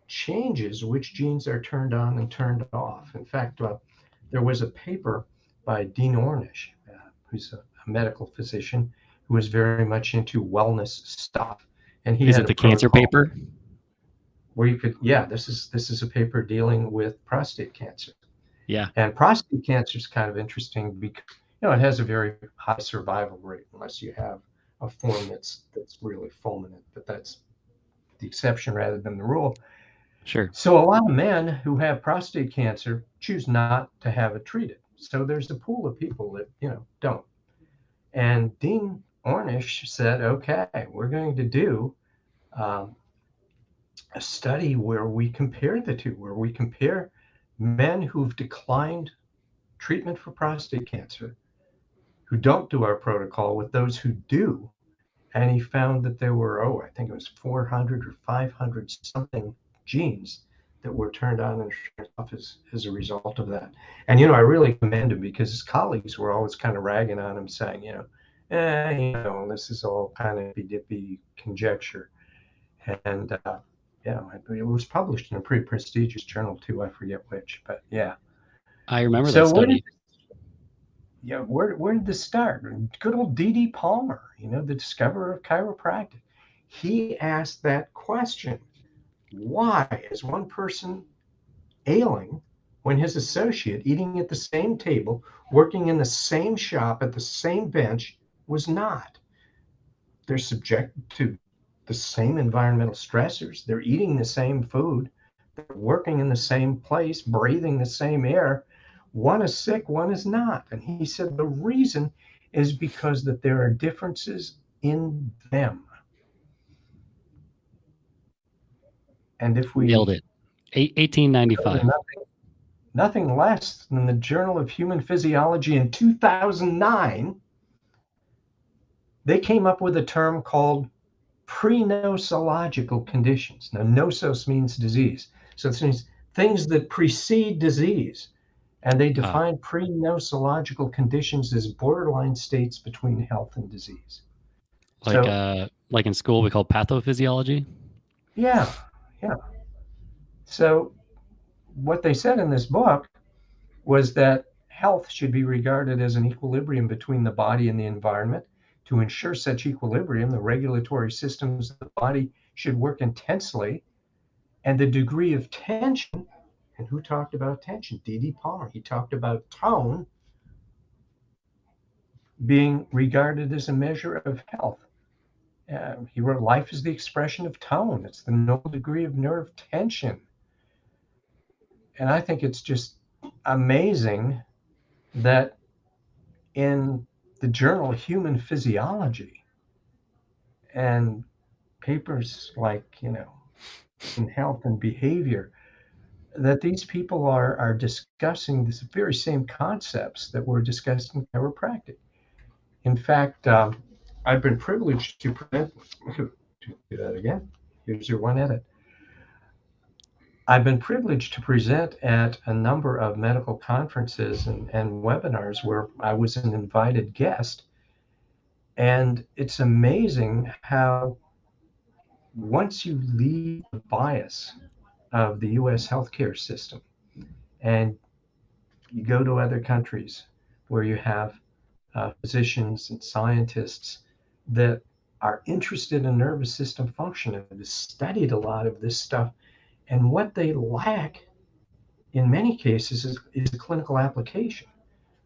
changes which genes are turned on and turned off. In fact, there was a paper by Dean Ornish, who's a medical physician who was very much into wellness stuff, and he Is had it a the cancer protocol paper? where you could, this is a paper dealing with prostate cancer. Yeah. And prostate cancer is kind of interesting because it has a very high survival rate unless you have a form that's really fulminant, but that's the exception rather than the rule. Sure. So a lot of men who have prostate cancer choose not to have it treated. So there's a pool of people that don't. And Dean Ornish said, "Okay, we're going to do um, a study where we compare the two, where we compare men who've declined treatment for prostate cancer, who don't do our protocol, with those who do." And he found that there were, I think it was 400 or 500 something genes that were turned on and turned off as a result of that. And, I really commend him because his colleagues were always kind of ragging on him, saying, this is all kind of dippy conjecture. And, it was published in a pretty prestigious journal too. I forget which, but yeah. I remember that So study. where did this start? Good old D.D. Palmer, the discoverer of chiropractic. He asked that question: why is one person ailing when his associate, eating at the same table, working in the same shop at the same bench, was not? They're subjected to the same environmental stressors. They're eating the same food. They're working in the same place, breathing the same air. One is sick, one is not. And he said the reason is because that there are differences in them. And if Nailed we it. 1895. nothing less than the Journal of Human Physiology in 2009, they came up with a term called pre-nosological conditions. Now, nosos means disease. So it means things that precede disease. And they define pre-nosological conditions as borderline states between health and disease. So, Like in school, we call pathophysiology. yeah, yeah. So what they said in this book was that health should be regarded as an equilibrium between the body and the environment. To ensure such equilibrium, the regulatory systems of the body should work intensely, and the degree of tension. And who talked about tension? D.D. Palmer. He talked about tone being regarded as a measure of health. He wrote, "Life is the expression of tone. It's the noble degree of nerve tension." And I think it's just amazing that in the journal Human Physiology and papers like, in health and behavior, that these people are discussing these very same concepts that were discussed in chiropractic. In fact, I've been privileged to present. Do that again. Here's your one edit. I've been privileged to present at a number of medical conferences and webinars where I was an invited guest. And it's amazing how once you leave the bias of the US healthcare system and you go to other countries where you have physicians and scientists that are interested in nervous system function and have studied a lot of this stuff, and what they lack in many cases is a clinical application.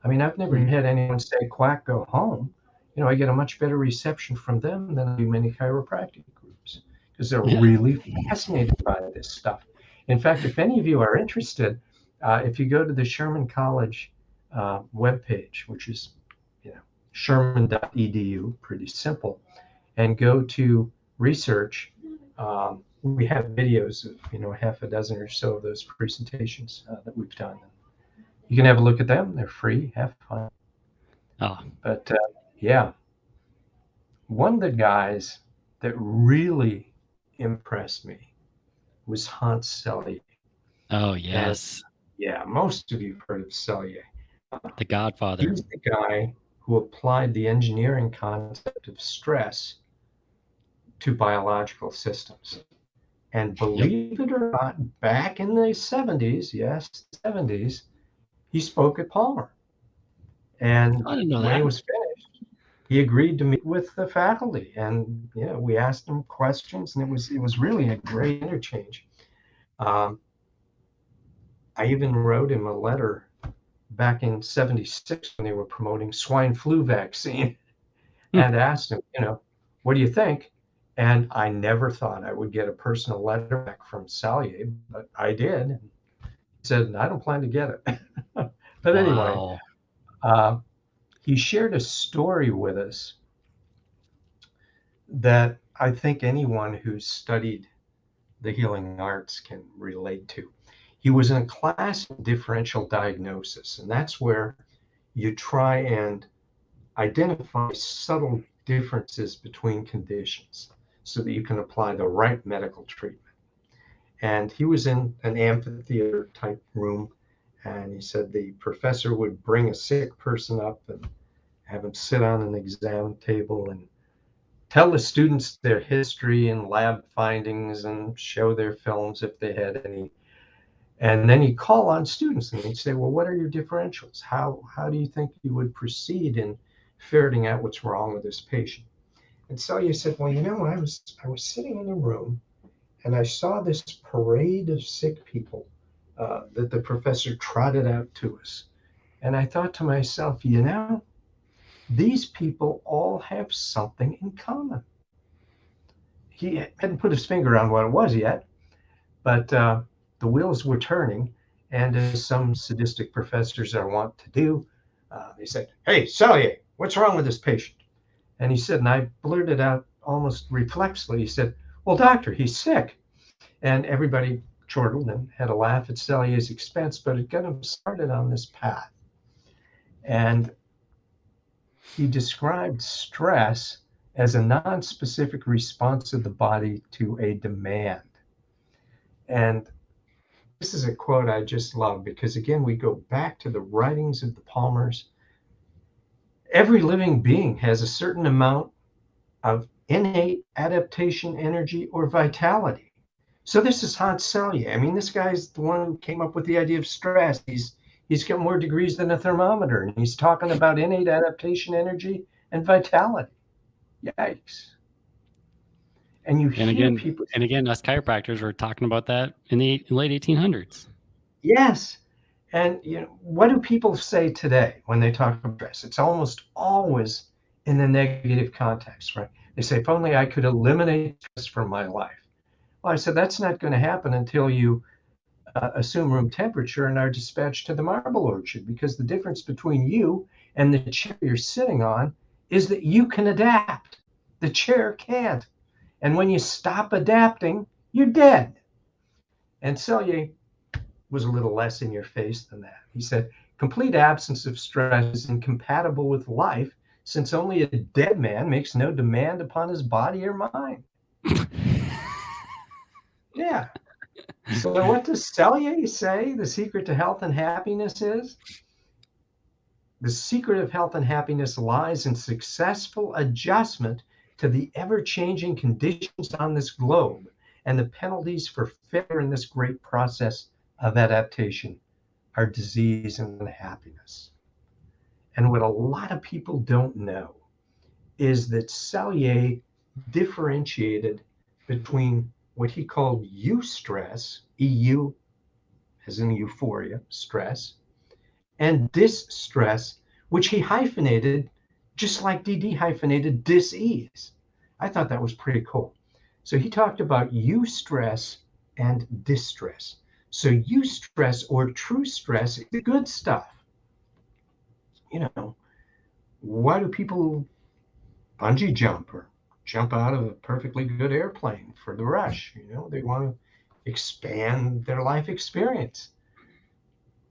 I mean, I've never had anyone say, quack, go home. I get a much better reception from them than I do many chiropractic groups because they're Yeah. really fascinated by this stuff. In fact, if any of you are interested, if you go to the Sherman College webpage, which is sherman.edu, pretty simple, and go to research, we have videos of half a dozen or so of those presentations that we've done. You can have a look at them. They're free. Have fun. Oh, But yeah, one of the guys that really impressed me was Hans Selye. oh And yes, yeah, most of you have heard of Selye. the Godfather. He's the guy who applied the engineering concept of stress to biological systems. And Yep. believe it or not, back in the 70s, yes, 70s, he spoke at Palmer. And I didn't know when he that. was finished, he agreed to meet with the faculty, and we asked him questions, and it was really a great interchange. Um, I even wrote him a letter back in '76 when they were promoting swine flu vaccine, Hmm. and asked him, what do you think? And I never thought I would get a personal letter back from Salye, but I did. He said, I don't plan to get it. But anyway, Wow. uh, he shared a story with us that I think anyone who's studied the healing arts can relate to. He was in a class in differential diagnosis, and that's where you try and identify subtle differences between conditions so that you can apply the right medical treatment. And he was in an amphitheater type room, and he said the professor would bring a sick person up and have them sit on an exam table and tell the students their history and lab findings and show their films if they had any. And then he'd call on students and he'd say, well, what are your differentials? How do you think you would proceed in ferreting out what's wrong with this patient? And so you said, well, I was sitting in a room and I saw this parade of sick people that the professor trotted out to us. And I thought to myself, these people all have something in common. He hadn't put his finger on what it was yet, but the wheels were turning. And as some sadistic professors are wont to do, they said, hey, Selye, what's wrong with this patient? And he said, and I blurted out almost reflexively, he said, well, doctor, he's sick. And everybody chortled and had a laugh at Selye's expense, but it got him started on this path. And he described stress as a non-specific response of the body to a demand. And this is a quote I just love because, again, we go back to the writings of the Palmers. Every living being has a certain amount of innate adaptation energy or vitality. So this is Hans Selye. I mean, this guy's the one who came up with the idea of stress. He's got more degrees than a thermometer, and he's talking about innate adaptation energy and vitality. Yikes. And you hear people. And again, us chiropractors were talking about that in the late 1800s. Yes. And what do people say today when they talk about stress? It's almost always in the negative context, right? They say, if only I could eliminate stress from my life. Well, I said, that's not going to happen until you assume room temperature and are dispatched to the marble orchard, because the difference between you and the chair you're sitting on is that you can adapt. The chair can't. And when you stop adapting, you're dead. And Selye was a little less in your face than that. He said, complete absence of stress is incompatible with life, since only a dead man makes no demand upon his body or mind. Yeah. So what does Selye say the secret to health and happiness is? The secret of health and happiness lies in successful adjustment to the ever-changing conditions on this globe, and the penalties for failure in this great process of adaptation are disease and unhappiness. And what a lot of people don't know is that Selye differentiated between what he called eustress, EU, as in euphoria, stress, and distress, which he hyphenated just like DD hyphenated dis-ease. I thought that was pretty cool. So he talked about eustress and distress. So eustress, or true stress, is the good stuff. You know, why do people bungee jump or jump out of a perfectly good airplane for the rush? They want to expand their life experience.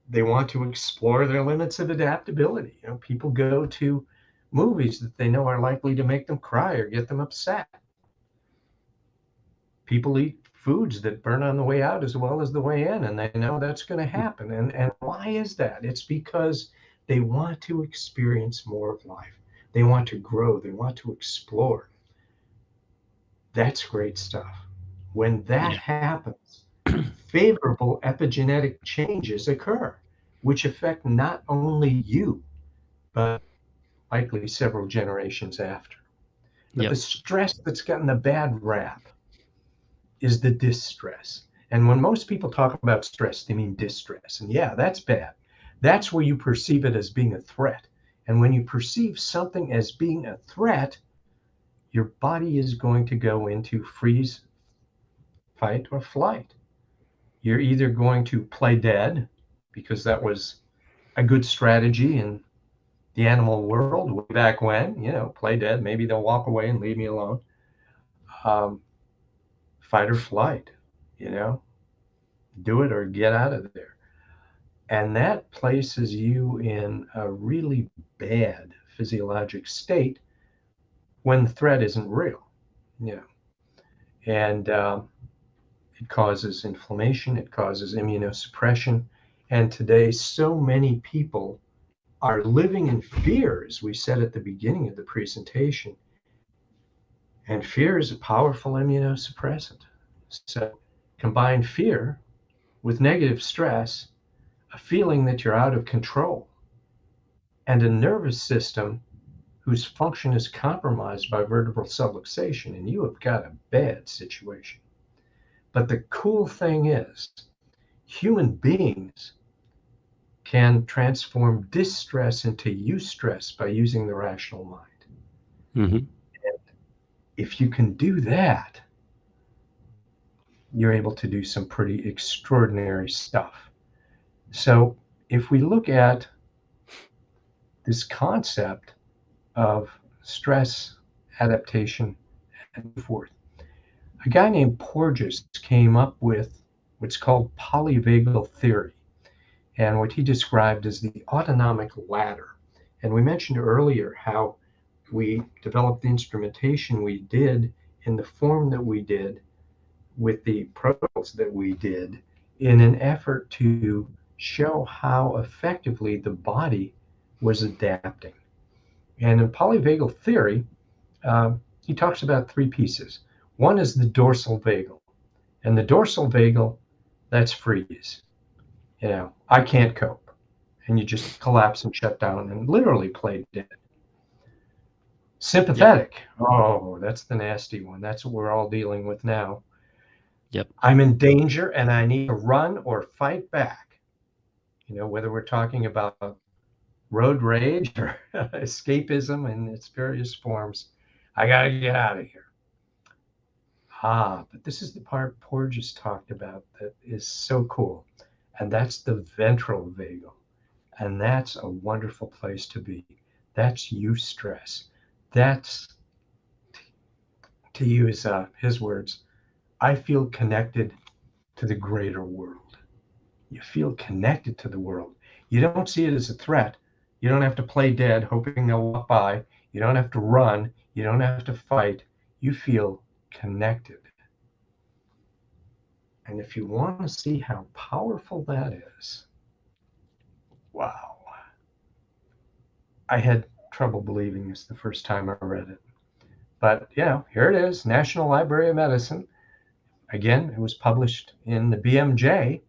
They want to explore their limits of adaptability. People go to movies that they know are likely to make them cry or get them upset. People eat foods that burn on the way out as well as the way in, and they know that's going to happen. And why is that? It's because they want to experience more of life. They want to grow. They want to explore. That's great stuff. When that happens, favorable epigenetic changes occur, which affect not only you, but likely several generations after. But the stress that's gotten a bad rap is the distress. And when most people talk about stress, they mean distress. And yeah, that's bad. That's where you perceive it as being a threat. And when you perceive something as being a threat, your body is going to go into freeze, fight, or flight. You're either going to play dead, because that was a good strategy in the animal world way back when, play dead. Maybe they'll walk away and leave me alone. Fight or flight, do it or get out of there. And that places you in a really bad physiologic state when the threat isn't real, and it causes inflammation, it causes immunosuppression. And today, so many people are living in fear, as we said at the beginning of the presentation. And fear is a powerful immunosuppressant. So combine fear with negative stress, a feeling that you're out of control, and a nervous system whose function is compromised by vertebral subluxation, and you have got a bad situation. But the cool thing is, human beings can transform distress into eustress by using the rational mind. Mm-hmm. And if you can do that, you're able to do some pretty extraordinary stuff. So if we look at this concept of stress, adaptation, and so forth, a guy named Porges came up with what's called Polyvagal Theory, and what he described as the autonomic ladder. And we mentioned earlier how we developed the instrumentation we did in the form that we did with the protocols that we did in an effort to show how effectively the body was adapting. And in Polyvagal Theory, he talks about three pieces. One is the dorsal vagal. And the dorsal vagal, that's freeze. I can't cope. And you just collapse and shut down and literally play dead. Sympathetic. Yep. Oh, that's the nasty one. That's what we're all dealing with now. Yep. I'm in danger and I need to run or fight back. Whether we're talking about road rage or escapism in its various forms, I got to get out of here. But this is the part Porges talked about that is so cool. And that's the ventral vagal. And that's a wonderful place to be. That's eustress. That's, to use his words, I feel connected to the greater world. You feel connected to the world. You don't see it as a threat. You don't have to play dead hoping they'll walk by. You don't have to run. You don't have to fight. You feel connected. And if you want to see how powerful that is, wow. I had trouble believing this the first time I read it. But, here it is, National Library of Medicine. Again, it was published in the BMJ.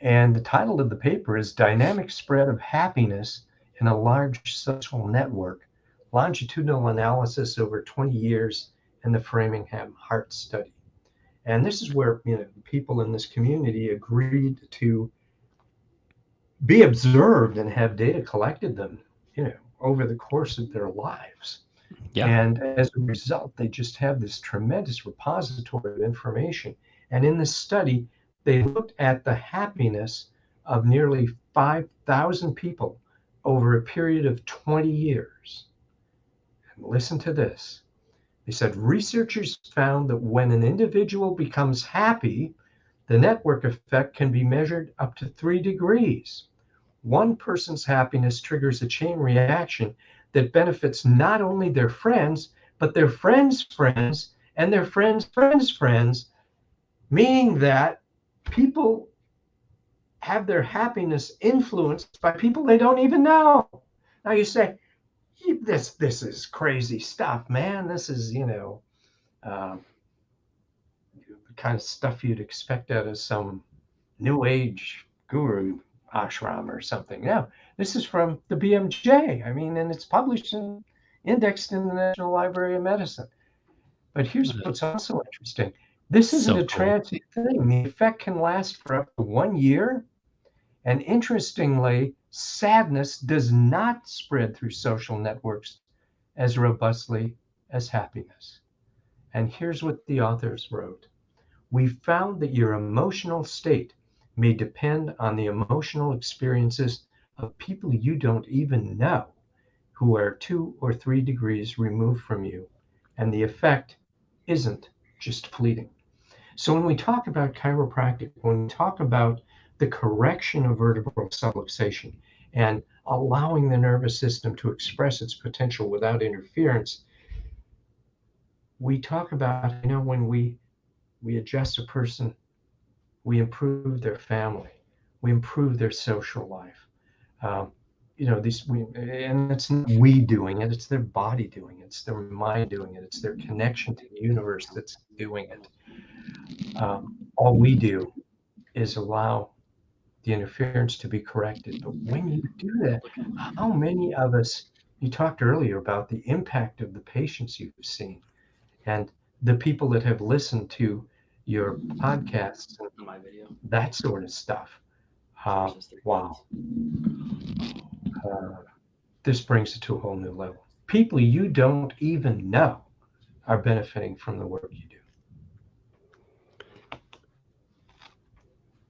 And the title of the paper is Dynamic Spread of Happiness in a Large Social Network, Longitudinal Analysis over 20 Years in the Framingham Heart Study. And this is where people in this community agreed to be observed and have data collected them, over the course of their lives. Yeah. And as a result, they just have this tremendous repository of information. And in this study, they looked at the happiness of nearly 5,000 people over a period of 20 years. And listen to this. They said researchers found that when an individual becomes happy, the network effect can be measured up to 3 degrees. One person's happiness triggers a chain reaction that benefits not only their friends, but their friends' friends and their friends' friends' friends, meaning that people have their happiness influenced by people they don't even know. Now you say, this is crazy stuff, man. This is, uh, the kind of stuff you'd expect out of some new age guru ashram or something. No, this is from the BMJ. I mean, and it's published and indexed in the National Library of Medicine. But here's what's also interesting. This isn't a transient thing. The effect can last for up to 1 year. And interestingly, sadness does not spread through social networks as robustly as happiness. And here's what the authors wrote. We found that your emotional state may depend on the emotional experiences of people you don't even know, who are 2 or 3 degrees removed from you, and the effect isn't just fleeting. So when we talk about chiropractic, when we talk about the correction of vertebral subluxation and allowing the nervous system to express its potential without interference, we talk about, when we adjust a person, we improve their family, we improve their social life. And it's not we doing it, it's their body doing it, it's their mind doing it, it's their connection to the universe that's doing it. All we do is allow the interference to be corrected. But when you do that, how many of us, you talked earlier about the impact of the patients you've seen and the people that have listened to your podcasts and My video. that sort of stuff. Wow. This brings it to a whole new level. People you don't even know are benefiting from the work you do.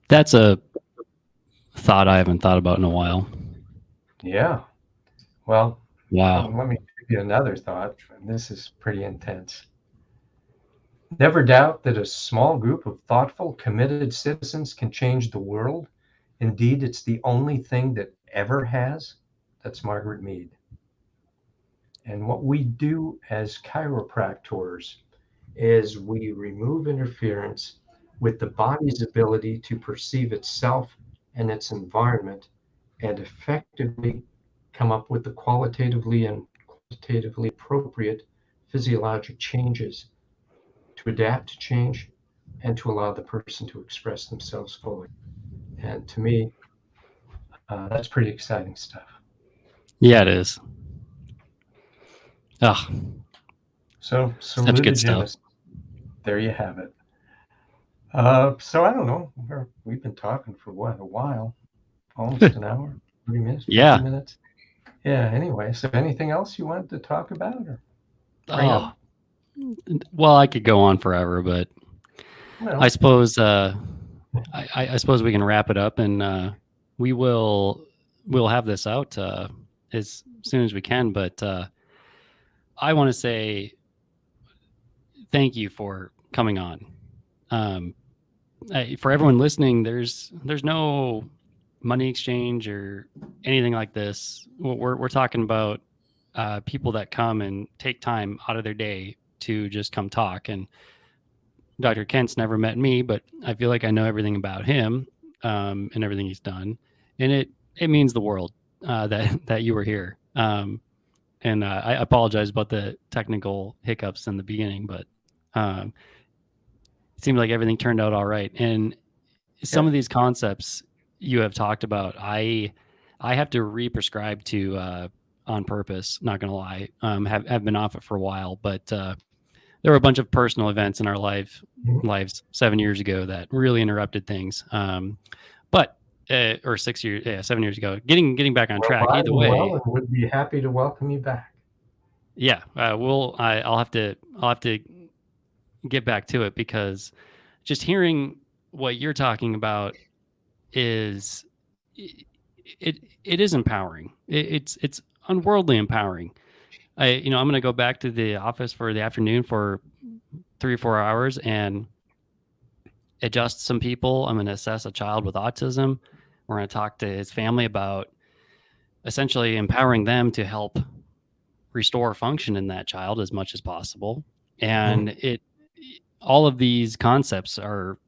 That's a thought I haven't thought about in a while. Yeah. Well, wow. Let me give you another thought. And this is pretty intense. Never doubt that a small group of thoughtful, committed citizens can change the world. Indeed, it's the only thing that ever has. That's Margaret Mead. And what we do as chiropractors is we remove interference with the body's ability to perceive itself and its environment and effectively come up with the qualitatively and quantitatively appropriate physiologic changes to adapt to change and to allow the person to express themselves fully. And to me, that's pretty exciting stuff. Yeah, it is. Oh, so such good stuff. There you have it. So I don't know. We've been talking for what, a while? Almost an hour, 30 minutes, 50 Yeah. minutes. Yeah. Anyway, so anything else you wanted to talk about or bring up? Well, I could go on forever, but I suppose I suppose we can wrap it up, and we'll have this out as soon as we can. But I want to say thank you for coming on. For everyone listening, there's no money exchange or anything like this. We're talking about people that come and take time out of their day to just come talk. And Dr. Kent's never met me, but I feel like I know everything about him and everything he's done, and it means the world that you were here. And I apologize about the technical hiccups in the beginning, but it seemed like everything turned out all right. And some of these concepts you have talked about, I have to re-prescribe to on purpose. Not gonna lie, have been off it for a while, but there were a bunch of personal events in our Mhm. lives 7 years ago that really interrupted things. But or 6 years, 7 years ago, getting back on Well, track. alive Either and well, way, and would be happy to welcome you back. yeah, I'll have to get back to it, because just hearing what you're talking about is it is empowering. It's unworldly empowering. I'm going to go back to the office for the afternoon for 3 or 4 hours and adjust some people. I'm going to assess a child with autism. We're going to talk to his family about essentially empowering them to help restore function in that child as much as possible. And Mhm. all of these concepts are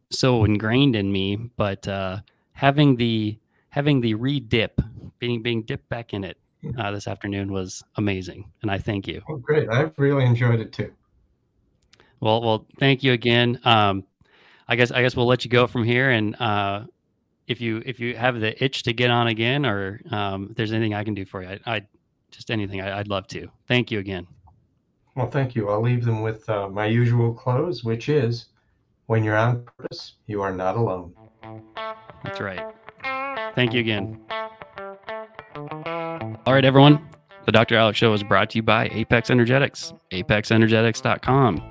so ingrained in me, but having the re-dip, being dipped back in it this afternoon was amazing, and I thank you. Oh, great. I've really enjoyed it too. Well, thank you again. I guess we'll let you go from here, and if you have the itch to get on again, or if there's anything I can do for you, I just anything, I'd love to. Thank you again. Well, thank you. I'll leave them with my usual close, which is, when you're on purpose, you are not alone. That's right. Thank you again. All right, everyone. The Dr. Alex Show is brought to you by Apex Energetics, apexenergetics.com.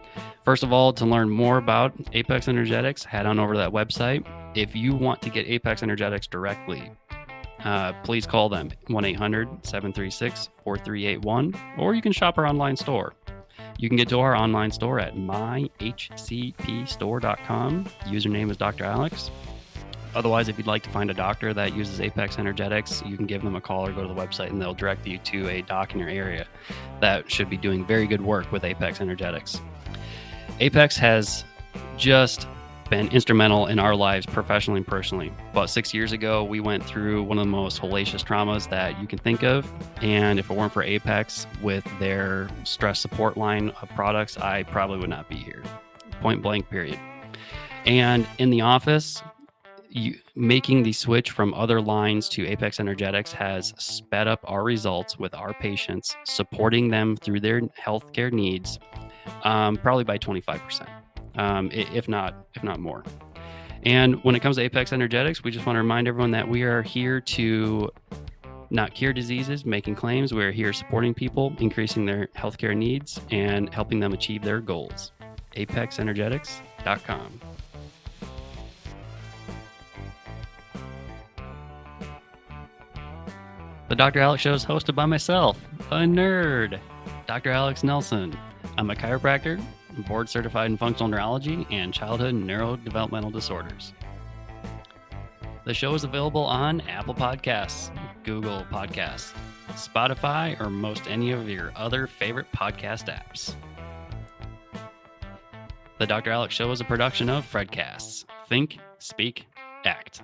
First of all, to learn more about Apex Energetics, head on over to that website. If you want to get Apex Energetics directly, please call them 1-800-736-4381, or you can shop our online store. You can get to our online store at myhcpstore.com. Username is Dr. Alex. Otherwise, if you'd like to find a doctor that uses Apex Energetics, you can give them a call or go to the website, and they'll direct you to a doc in your area that should be doing very good work with Apex Energetics. Apex has just been instrumental in our lives professionally and personally. About 6 years ago, we went through one of the most hellacious traumas that you can think of. And if it weren't for Apex with their stress support line of products, I probably would not be here. Point blank, period. And in the office, making the switch from other lines to Apex Energetics has sped up our results with our patients, supporting them through their healthcare needs, probably by 25%, if not more. And when it comes to Apex Energetics, we just want to remind everyone that we are here to not cure diseases, making claims. We're here supporting people, increasing their healthcare needs, and helping them achieve their goals. apexenergetics.com. The Dr. Alex Show is hosted by myself, a nerd, Dr. Alex Nelson. I'm a chiropractor, board certified in functional neurology and childhood neurodevelopmental disorders. The show is available on Apple Podcasts, Google Podcasts, Spotify, or most any of your other favorite podcast apps. The Dr. Alex Show is a production of Fredcasts. Think, speak, act.